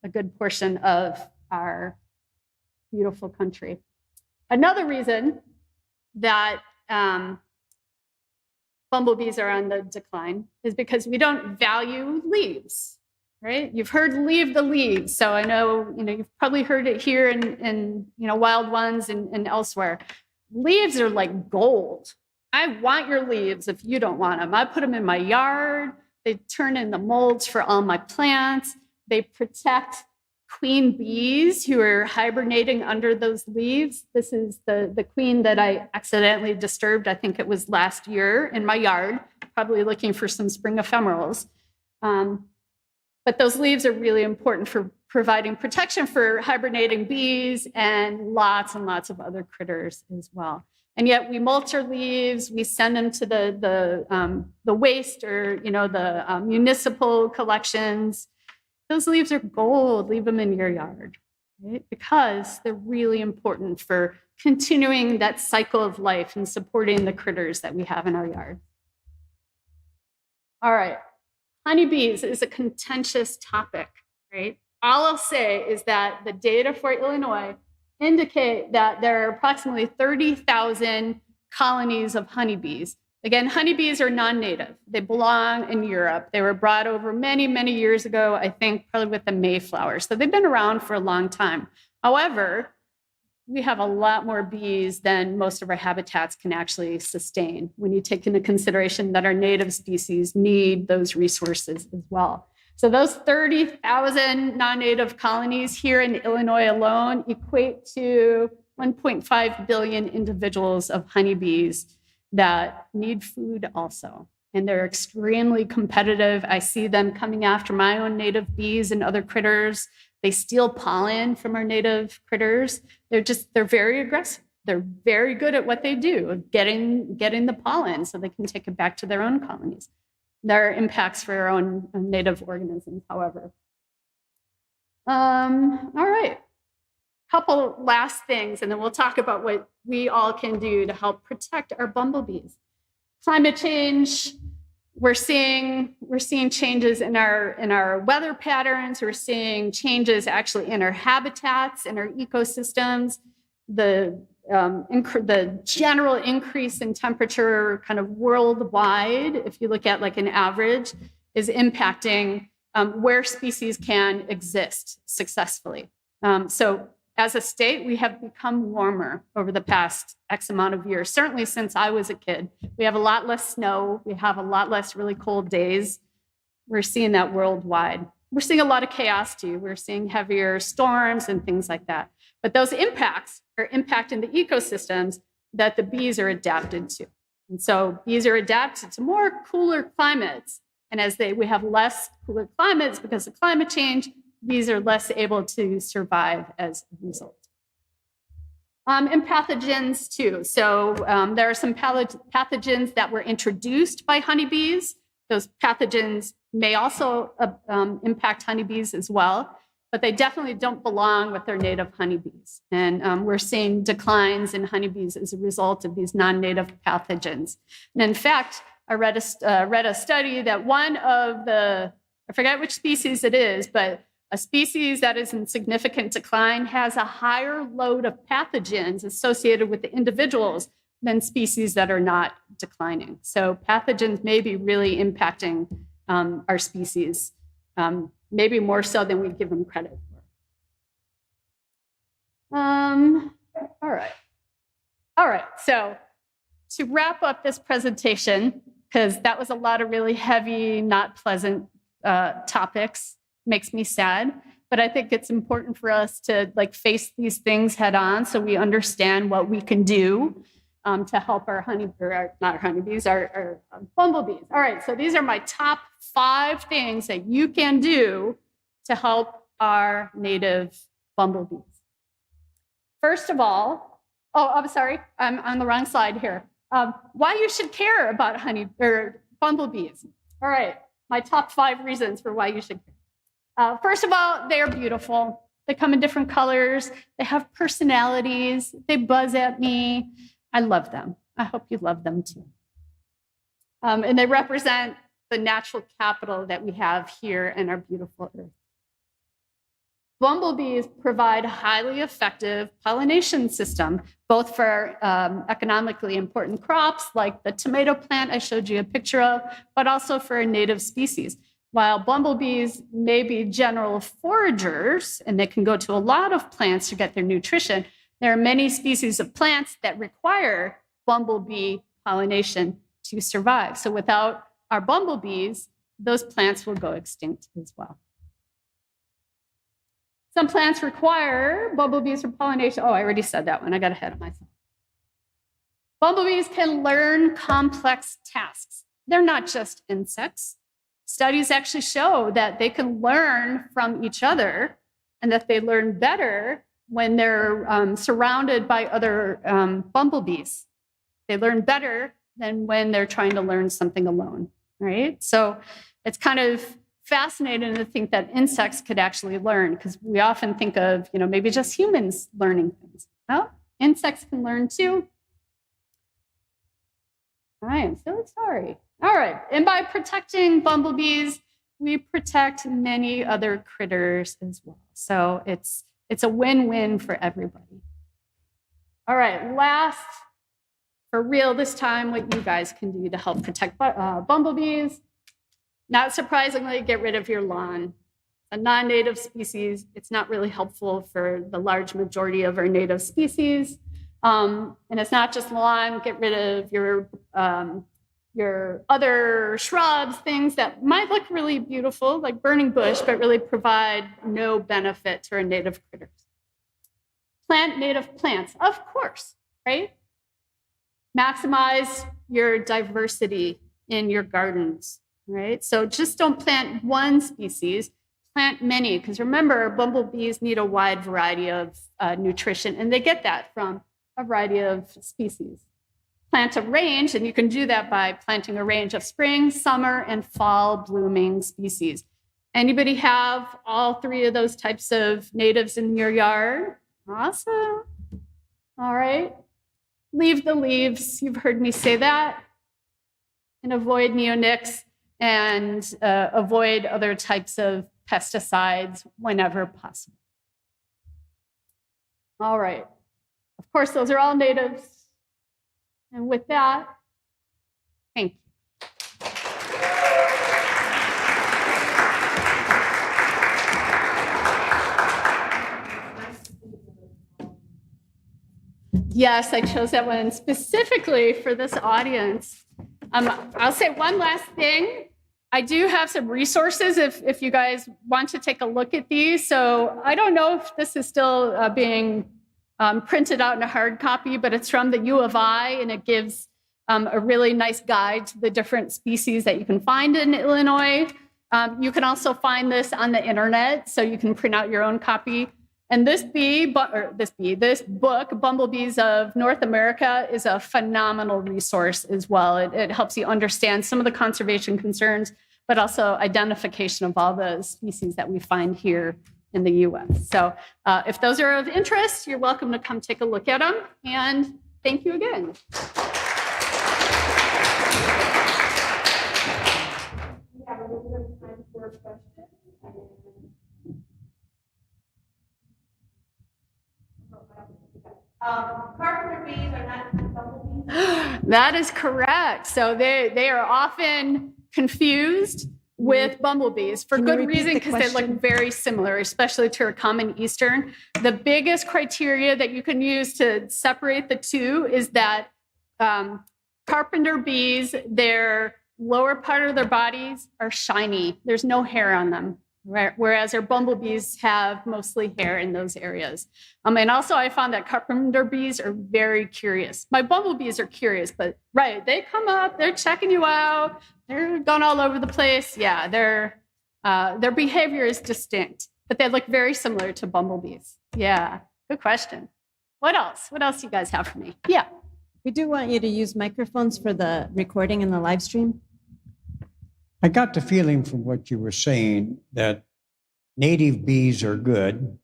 a good portion of our beautiful country. Another reason that bumblebees are on the decline is because we don't value leaves, right? You've heard leave the leaves. So I know, you've probably heard it here in Wild Ones and elsewhere. Leaves are like gold. I want your leaves if you don't want them. I put them in my yard. They turn into molds for all my plants. They protect queen bees who are hibernating under those leaves. This is the queen that I accidentally disturbed. I think it was last year in my yard, probably looking for some spring ephemerals. But those leaves are really important for providing protection for hibernating bees and lots of other critters as well. And yet we mulch our leaves, we send them to the waste or the municipal collections. Those leaves are gold. Leave them in your yard, right? Because they're really important for continuing that cycle of life and supporting the critters that we have in our yard. All right, honeybees is a contentious topic, right? All I'll say is that the data for Illinois indicate that there are approximately 30,000 colonies of honeybees. Again, honeybees are non-native. They belong in Europe. They were brought over many, many years ago, I think probably with the Mayflower. So they've been around for a long time. However, we have a lot more bees than most of our habitats can actually sustain when you take into consideration that our native species need those resources as well. So those 30,000 non-native colonies here in Illinois alone equate to 1.5 billion individuals of honeybees that need food also. And they're extremely competitive. I see them coming after my own native bees and other critters. They steal pollen from our native critters. They're very aggressive. They're very good at what they do, getting the pollen so they can take it back to their own colonies. There are impacts for our own native organisms, however. All right. Couple last things, and then we'll talk about what we all can do to help protect our bumblebees. Climate change, we're seeing changes in our weather patterns. We're seeing changes actually in our habitats, in our ecosystems. The general increase in temperature kind of worldwide, if you look at like an average, is impacting where species can exist successfully. So as a state, we have become warmer over the past X amount of years, certainly since I was a kid. We have a lot less snow. We have a lot less really cold days. We're seeing that worldwide. We're seeing a lot of chaos too. We're seeing heavier storms and things like that. But those impacts are impacting the ecosystems that the bees are adapted to. And so bees are adapted to more cooler climates. And as we have less cooler climates because of climate change, bees are less able to survive as a result. And pathogens too. So there are some pathogens that were introduced by honeybees. Those pathogens may also impact honeybees as well, but they definitely don't belong with their native honeybees. And we're seeing declines in honeybees as a result of these non-native pathogens. And in fact, I read a study that one of I forget which species it is, but a species that is in significant decline has a higher load of pathogens associated with the individuals than species that are not declining. So pathogens may be really impacting our species, maybe more so than we give them credit for. All right. So to wrap up this presentation, because that was a lot of really heavy, not pleasant topics, makes me sad. But I think it's important for us to face these things head on so we understand what we can do to help our our bumblebees. All right, so these are my top 5 things that you can do to help our native bumblebees. First of all, I'm sorry, I'm on the wrong slide here. Why you should care about bumblebees. All right, my top 5 reasons for why you should care. First of all, they are beautiful. They come in different colors. They have personalities. They buzz at me. I love them. I hope you love them too. And they represent the natural capital that we have here in our beautiful earth. Bumblebees provide a highly effective pollination system, both for economically important crops like the tomato plant I showed you a picture of, but also for native species. While bumblebees may be general foragers, and they can go to a lot of plants to get their nutrition, there are many species of plants that require bumblebee pollination to survive. So without our bumblebees, those plants will go extinct as well. Some plants require bumblebees for pollination. Oh, I already said that one. I got ahead of myself. Bumblebees can learn complex tasks. They're not just insects. Studies actually show that they can learn from each other and that they learn better when they're surrounded by other bumblebees. They learn better than when they're trying to learn something alone, right? So it's kind of fascinating to think that insects could actually learn, because we often think of, maybe just humans learning things. Well, insects can learn too. I am so sorry. All right, and by protecting bumblebees, we protect many other critters as well. So it's a win-win for everybody. All right, last, for real this time, what you guys can do to help protect bumblebees. Not surprisingly, get rid of your lawn. A non-native species, it's not really helpful for the large majority of our native species. And it's not just lawn, get rid of your other shrubs, things that might look really beautiful, like burning bush, but really provide no benefit to our native critters. Plant native plants, of course, right? Maximize your diversity in your gardens, right? So just don't plant one species, plant many, because remember, bumblebees need a wide variety of nutrition, and they get that from a variety of species. Plant a range, and you can do that by planting a range of spring, summer, and fall blooming species. Anybody have all 3 of those types of natives in your yard? Awesome. All right. Leave the leaves. You've heard me say that. And avoid neonics and avoid other types of pesticides whenever possible. All right. Of course, those are all natives. And with that, thank you. Yes, I chose that one specifically for this audience. I'll say one last thing. I do have some resources if you guys want to take a look at these. So I don't know if this is still being printed out in a hard copy, but it's from the U of I, and it gives a really nice guide to the different species that you can find in Illinois. You can also find this on the internet, so you can print out your own copy. And this book, Bumblebees of North America, is a phenomenal resource as well. It helps you understand some of the conservation concerns, but also identification of all the species that we find here in the US. So if those are of interest, you're welcome to come take a look at them. And thank you again. We have a little bit of time for questions. Carpenter bees are not bumblebees? That is correct. So they are often confused with bumblebees for good reason, because they look very similar, especially to our common eastern. The biggest criteria that you can use to separate the two is that carpenter bees, their lower part of their bodies are shiny. There's no hair on them, right? Whereas our bumblebees have mostly hair in those areas. And also I found that carpenter bees are very curious. My bumblebees are curious, but right, they come up, they're checking you out, they're going all over the place. Yeah, their behavior is distinct, but they look very similar to bumblebees. Yeah, good question. What else? What else do you guys have for me? Yeah. We do want you to use microphones for the recording and the live stream. I got the feeling from what you were saying that native bees are good,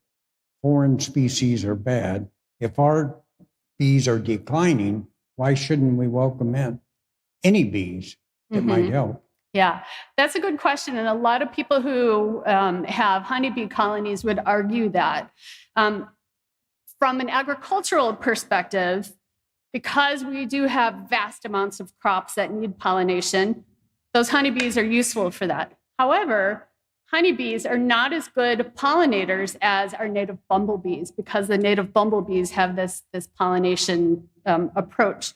foreign species are bad. If our bees are declining, why shouldn't we welcome in any bees that might help? Yeah, that's a good question. And a lot of people who have honeybee colonies would argue that. From an agricultural perspective, because we do have vast amounts of crops that need pollination, those honeybees are useful for that. However, honeybees are not as good pollinators as our native bumblebees because the native bumblebees have this pollination approach.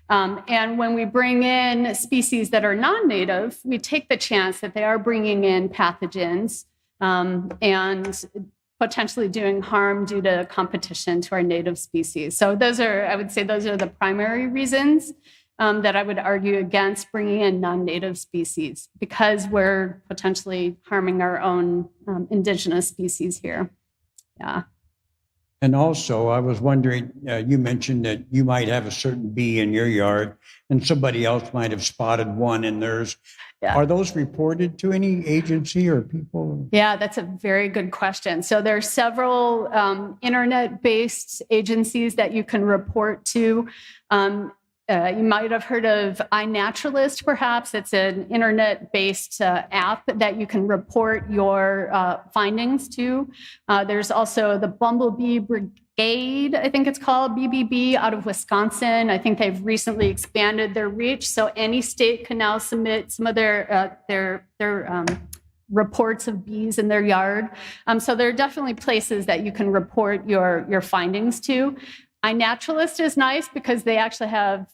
And when we bring in species that are non-native, we take the chance that they are bringing in pathogens and potentially doing harm due to competition to our native species. So I would say those are the primary reasons that I would argue against bringing in non-native species because we're potentially harming our own indigenous species here. Yeah. And also, I was wondering, you mentioned that you might have a certain bee in your yard and somebody else might have spotted one in theirs. Yeah. Are those reported to any agency or people? Yeah, that's a very good question. So there are several internet-based agencies that you can report to. You might have heard of iNaturalist, perhaps. It's an internet-based app that you can report your findings to. There's also the Bumblebee Brigade, I think it's called, BBB, out of Wisconsin. I think they've recently expanded their reach, so any state can now submit some of their reports of bees in their yard. So there are definitely places that you can report your findings to. iNaturalist is nice because they actually have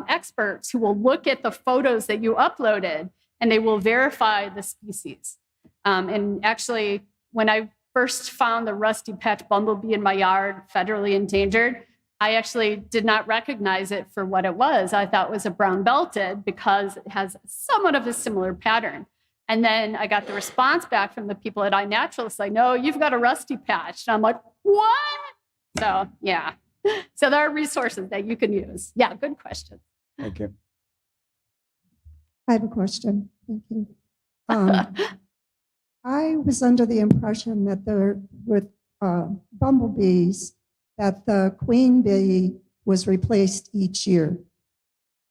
experts who will look at the photos that you uploaded and they will verify the species. And actually, when I first found the rusty patch bumblebee in my yard, federally endangered, I actually did not recognize it for what it was. I thought it was a brown belted because it has somewhat of a similar pattern. And then I got the response back from the people at iNaturalist like, no, you've got a rusty patch. And I'm like, what? So, yeah. So there are resources that you can use. Yeah, good question. Thank you. I have a question. Thank you. I was under the impression that with bumblebees, that the queen bee was replaced each year.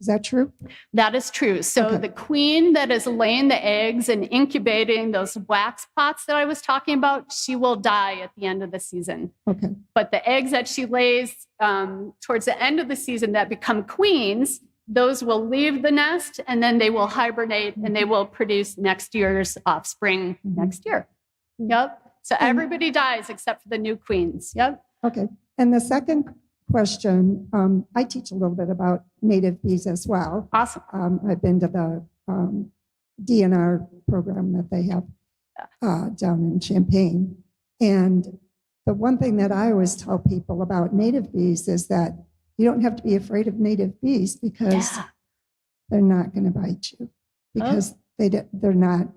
Is that true? That is true. So okay. The queen that is laying the eggs and incubating those wax pots that I was talking about, she will die at the end of the season. Okay. But the eggs that she lays towards the end of the season that become queens, those will leave the nest and then they will hibernate and they will produce next year's offspring next year. Yep. So everybody dies except for the new queens. Yep. Okay. And the second question, I teach a little bit about native bees as well. Awesome. I've been to the DNR program that they have down in Champaign. And the one thing that I always tell people about native bees is that you don't have to be afraid of native bees because they're not going to bite you because they don't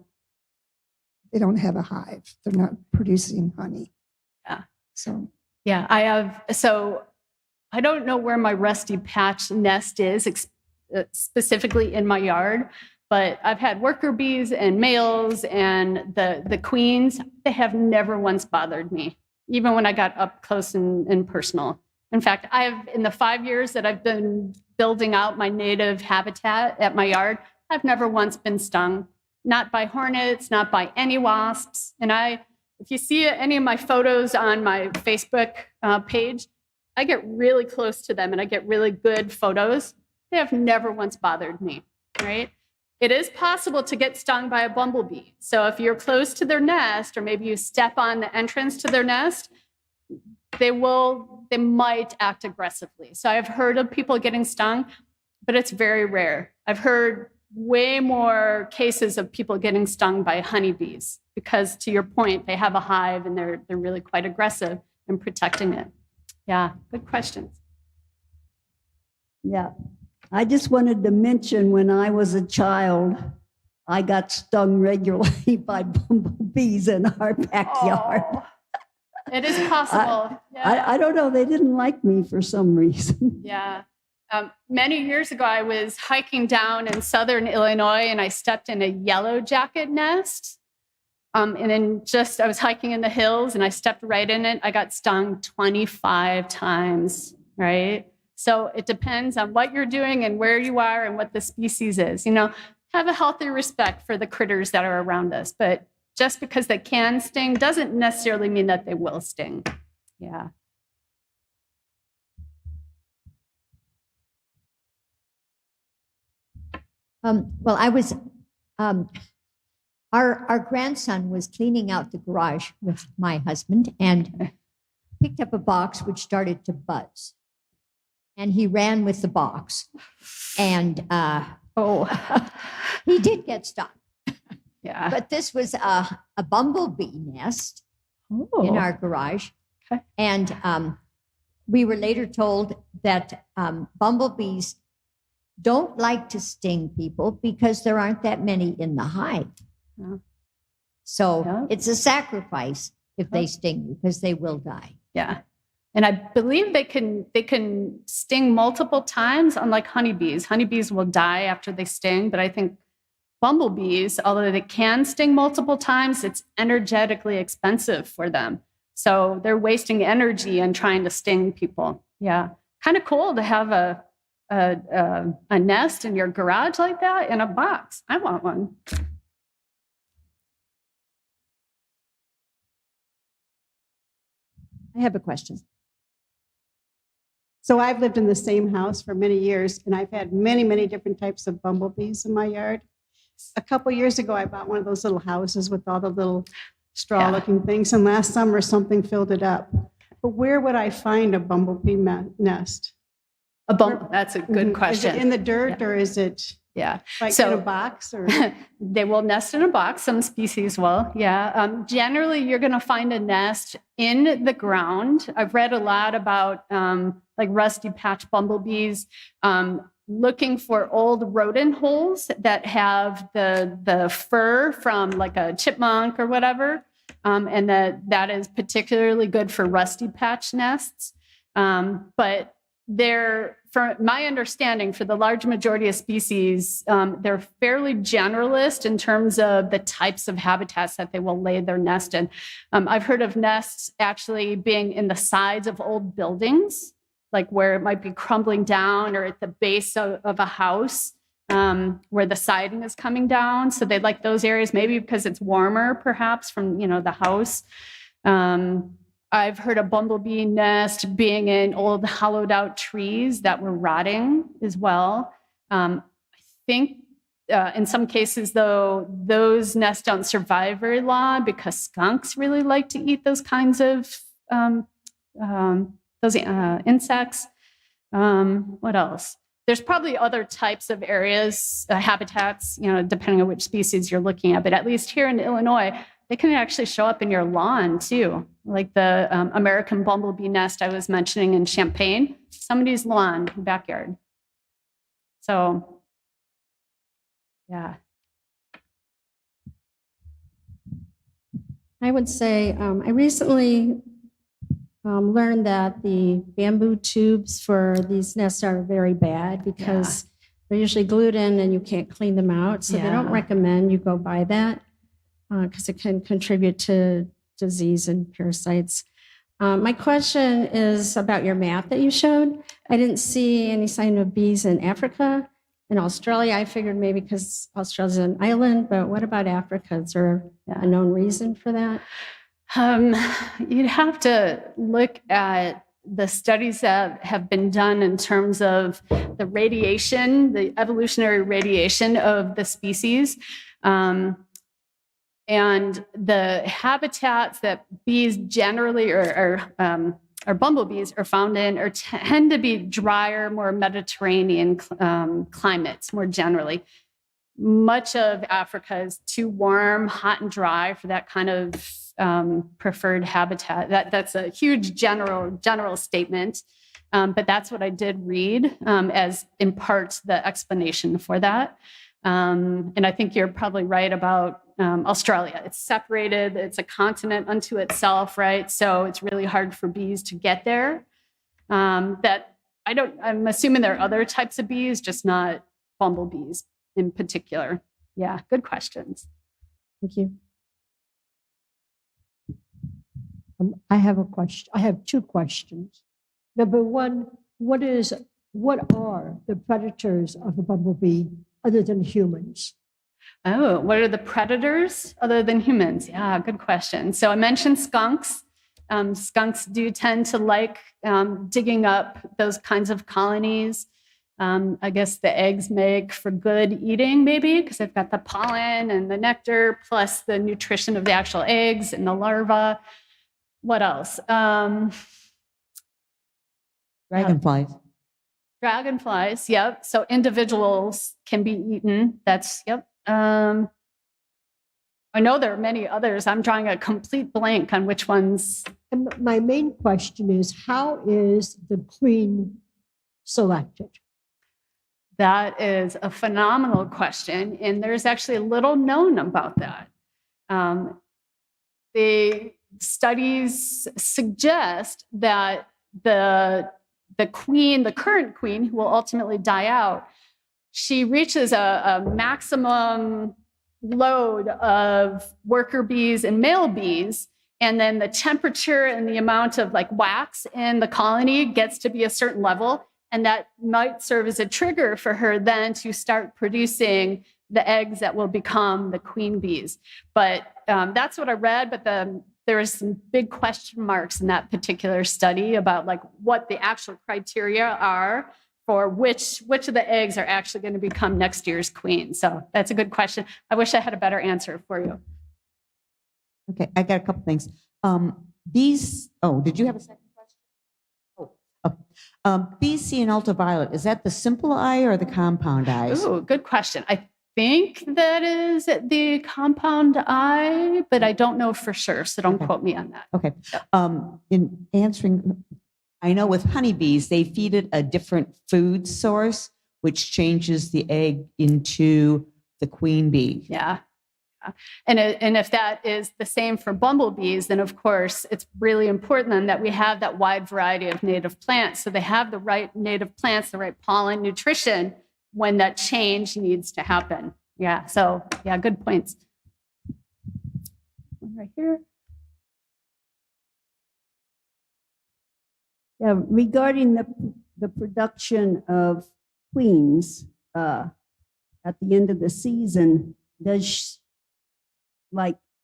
have a hive. They're not producing honey. Yeah. So. Yeah, I don't know where my rusty patch nest is specifically in my yard, but I've had worker bees and males and the queens. They have never once bothered me, even when I got up close and personal. In fact, in the 5 years that I've been building out my native habitat at my yard, I've never once been stung, not by hornets, not by any wasps. And if you see any of my photos on my Facebook page, I get really close to them and I get really good photos. They have never once bothered me, right? It is possible to get stung by a bumblebee. So if you're close to their nest, or maybe you step on the entrance to their nest, they might act aggressively. So I've heard of people getting stung, but it's very rare. I've heard way more cases of people getting stung by honeybees because, to your point, they have a hive and they're really quite aggressive in protecting it. Yeah, good questions. Yeah. I just wanted to mention when I was a child, I got stung regularly by bumblebees in our backyard. Oh, it is possible. I don't know. They didn't like me for some reason. Yeah. Many years ago, I was hiking down in southern Illinois and I stepped in a yellow jacket nest. And then I was hiking in the hills and I stepped right in it. I got stung 25 times, right? So it depends on what you're doing and where you are and what the species is. Have a healthy respect for the critters that are around us. But just because they can sting doesn't necessarily mean that they will sting. Yeah. Well, I was, our grandson was cleaning out the garage with my husband and picked up a box which started to buzz. And he ran with the box. And he did get stung. Yeah. But this was a bumblebee nest in our garage. Okay. And we were later told that bumblebees don't like to sting because there aren't that many in the hive. Yeah. So it's a sacrifice if they sting you because they will die. Yeah. And I believe they can sting multiple times, unlike honeybees. Honeybees will die after they sting, but I think bumblebees, although they can sting multiple times, it's energetically expensive for them. So they're wasting energy in trying to sting people. Yeah. Kind of cool to have a nest in your garage like that in a box. I want one. I have a question. So I've lived in the same house for many years, and I've had many, many different types of bumblebees in my yard. A couple years ago, I bought one of those little houses with all the little straw-looking things, and last summer something filled it up. But where would I find a bumblebee nest? That's a good question. Is it in the dirt, or is it like in a box? Or they will nest in a box. Some species will. Yeah. Generally, you're going to find a nest in the ground. I've read a lot about like rusty patch bumblebees looking for old rodent holes that have the fur from like a chipmunk or whatever, and that is particularly good for rusty patch nests. But from my understanding, for the large majority of species, they're fairly generalist in terms of the types of habitats that they will lay their nest in. I've heard of nests actually being in the sides of old buildings, like where it might be crumbling down, or at the base of a house where the siding is coming down. So they like those areas, maybe because it's warmer, perhaps, from the house. I've heard a bumblebee nest being in old hollowed out trees that were rotting as well. I think in some cases, though, those nests don't survive very long because skunks really like to eat those kinds of insects. What else? There's probably other types of areas, habitats, depending on which species you're looking at. But at least here in Illinois, they can actually show up in your lawn too, like the American bumblebee nest I was mentioning in Champaign, somebody's lawn, backyard. So, yeah. I would say I recently learned that the bamboo tubes for these nests are very bad because they're usually glued in and you can't clean them out. So they don't recommend you go buy that because it can contribute to disease and parasites. My question is about your map that you showed. I didn't see any sign of bees in Africa. In Australia, I figured maybe because Australia's an island, but what about Africa? Is there a known reason for that? You'd have to look at the studies that have been done in terms of the radiation, the evolutionary radiation of the species, and the habitats that bees generally, or or bumblebees are found in or tend to be drier, more Mediterranean climates more generally. Much of Africa is too warm, hot, and dry for that kind of preferred habitat. That's a huge general statement, but that's what I did read as in part the explanation for that. And I think you're probably right about Australia. It's separated. It's a continent unto itself, right? So it's really hard for bees to get there. I'm assuming there are other types of bees, just not bumblebees in particular. Yeah, good questions. Thank you. I have a question. I have two questions. Number one, what are the predators of a bumblebee other than humans? Oh, what are the predators other than humans? Yeah, good question. So I mentioned skunks. Skunks do tend to like digging up those kinds of colonies. I guess the eggs make for good eating, maybe, because they've got the pollen and the nectar, plus the nutrition of the actual eggs and the larva. What else? Dragonflies. Dragonflies, yep. So individuals can be eaten. That's, yep. I know there are many others. I'm drawing a complete blank on which ones. And my main question is, how is the queen selected? That is a phenomenal question, and there's actually little known about that. The studies suggest that the current queen, who will ultimately die out, she reaches a maximum load of worker bees and male bees, and then the temperature and the amount of like wax in the colony gets to be a certain level. And that might serve as a trigger for her then to start producing the eggs that will become the queen bees. But that's what I read. But there was some big question marks in that particular study about like what the actual criteria are for which of the eggs are actually going to become next year's queen. So that's a good question. I wish I had a better answer for you. Okay, I got a couple things. Bees. Oh, did you have a second? Bees see in ultraviolet. Is that the simple eye or the compound eyes? Ooh, good question. I think that is the compound eye, but I don't know for sure, so don't quote me on that. Okay. In answering, I know with honeybees, they feed it a different food source, which changes the egg into the queen bee. Yeah. And if that is the same for bumblebees, then of course it's really important then that we have that wide variety of native plants. So they have the right native plants, the right pollen nutrition when that change needs to happen. Yeah. So yeah, good points. One right here. Yeah, regarding the production of queens at the end of the season,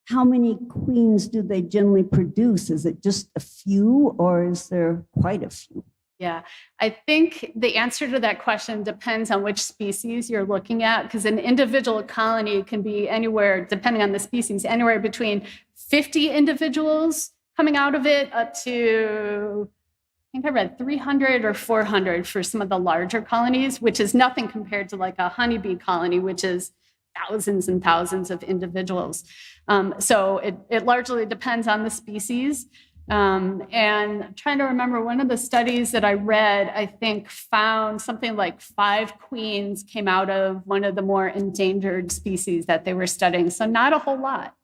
how many queens do they generally produce? Is it just a few or is there quite a few? Yeah, I think the answer to that question depends on which species you're looking at, because an individual colony can be anywhere, depending on the species, anywhere between 50 individuals coming out of it up to, I think I read 300 or 400 for some of the larger colonies, which is nothing compared to like a honeybee colony, which is thousands and thousands of individuals. So it largely depends on the species. And I'm trying to remember, one of the studies that I read, I think found something like 5 queens came out of one of the more endangered species that they were studying. So not a whole lot,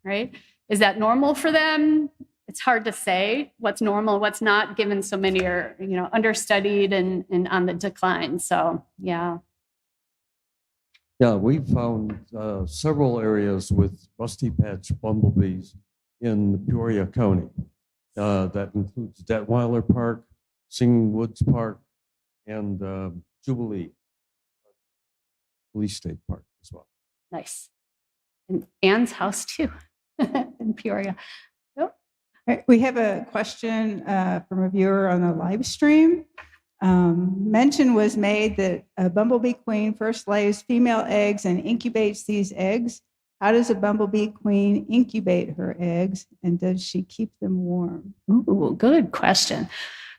right? Is that normal for them? It's hard to say what's normal, what's not, given so many are, understudied and on the decline. So, yeah. Yeah, we found several areas with rusty patch bumblebees in Peoria County. That includes Detweiler Park, Singing Woods Park, and Jubilee Police State Park as well. Nice. And Anne's house too, in Peoria. Yep. All right, we have a question from a viewer on the live stream. Mention was made that a bumblebee queen first lays female eggs and incubates these eggs. How does a bumblebee queen incubate her eggs, and does she keep them warm? Ooh, good question.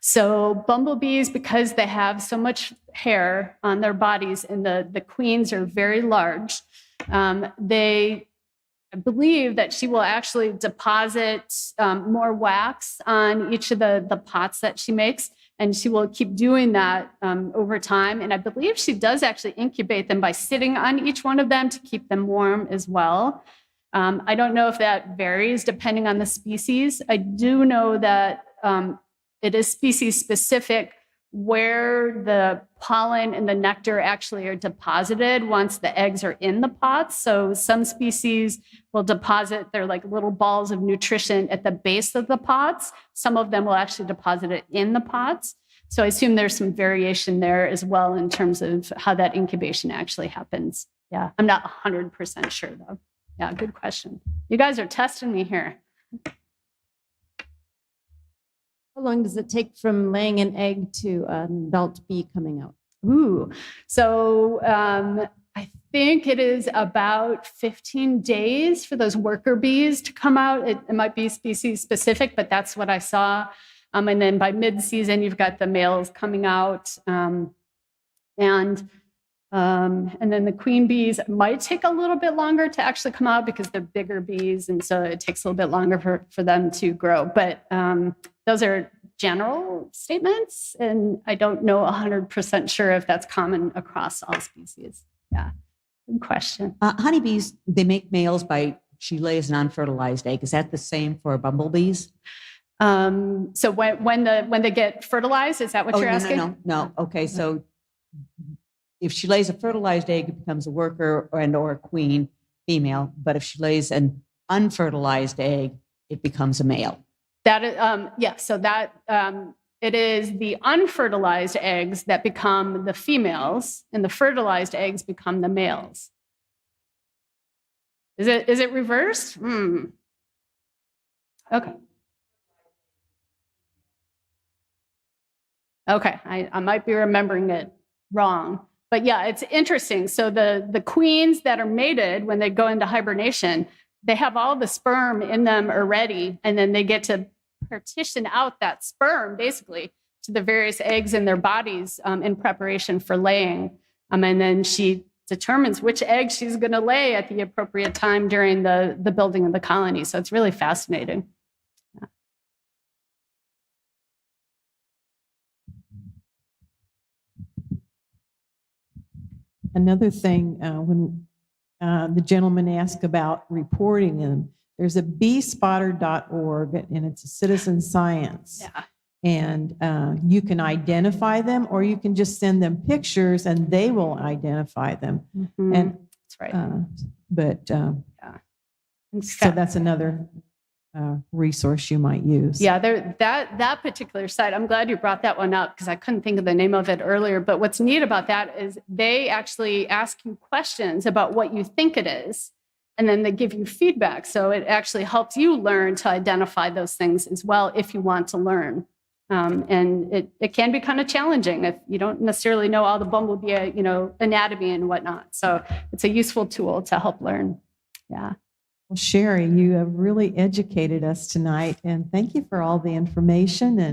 So bumblebees, because they have so much hair on their bodies and the queens are very large, I believe that she will actually deposit more wax on each of the pots that she makes, and she will keep doing that over time. And I believe she does actually incubate them by sitting on each one of them to keep them warm as well. I don't know if that varies depending on the species. I do know that it is species specific where the pollen and the nectar actually are deposited once the eggs are in the pots. So some species will deposit their like little balls of nutrition at the base of the pots. Some of them will actually deposit it in the pots. So I assume there's some variation there as well in terms of how that incubation actually happens. Yeah, I'm not 100% sure though. Yeah, good question. You guys are testing me here. How long does it take from laying an egg to an adult bee coming out? Ooh, so I think it is about 15 days for those worker bees to come out. It might be species specific, but that's what I saw. And then by mid-season, you've got the males coming out. And then the queen bees might take a little bit longer to actually come out because they're bigger bees. And so it takes a little bit longer for them to grow. But those are general statements. And I don't know 100% sure if that's common across all species. Yeah, good question. Honeybees, they make males by, she lays an unfertilized egg. Is that the same for bumblebees? So when they get fertilized, is that what you're asking? No. Okay, so if she lays a fertilized egg, it becomes a worker or a queen, female. But if she lays an unfertilized egg, it becomes a male. That is, yeah. So that it is the unfertilized eggs that become the females, and the fertilized eggs become the males. Is it reversed? Okay. Okay, I might be remembering it wrong. But yeah, it's interesting. So the queens that are mated when they go into hibernation, they have all the sperm in them already, and then they get to partition out that sperm basically to the various eggs in their bodies in preparation for laying. And then she determines which egg she's going to lay at the appropriate time during the building of the colony. So it's really fascinating. Another thing, when the gentleman asked about reporting them, there's a beespotter.org, and it's a citizen science. Yeah. And you can identify them, or you can just send them pictures and they will identify them. Mm-hmm. And that's right. So that's another resource you might use. Yeah, that particular site, I'm glad you brought that one up because I couldn't think of the name of it earlier. But what's neat about that is they actually ask you questions about what you think it is, and then they give you feedback. So it actually helps you learn to identify those things as well if you want to learn. And it can be kind of challenging if you don't necessarily know all the bumblebee, anatomy and whatnot. So it's a useful tool to help learn. Yeah. Well, Sheri, you have really educated us tonight, and thank you for all the information. And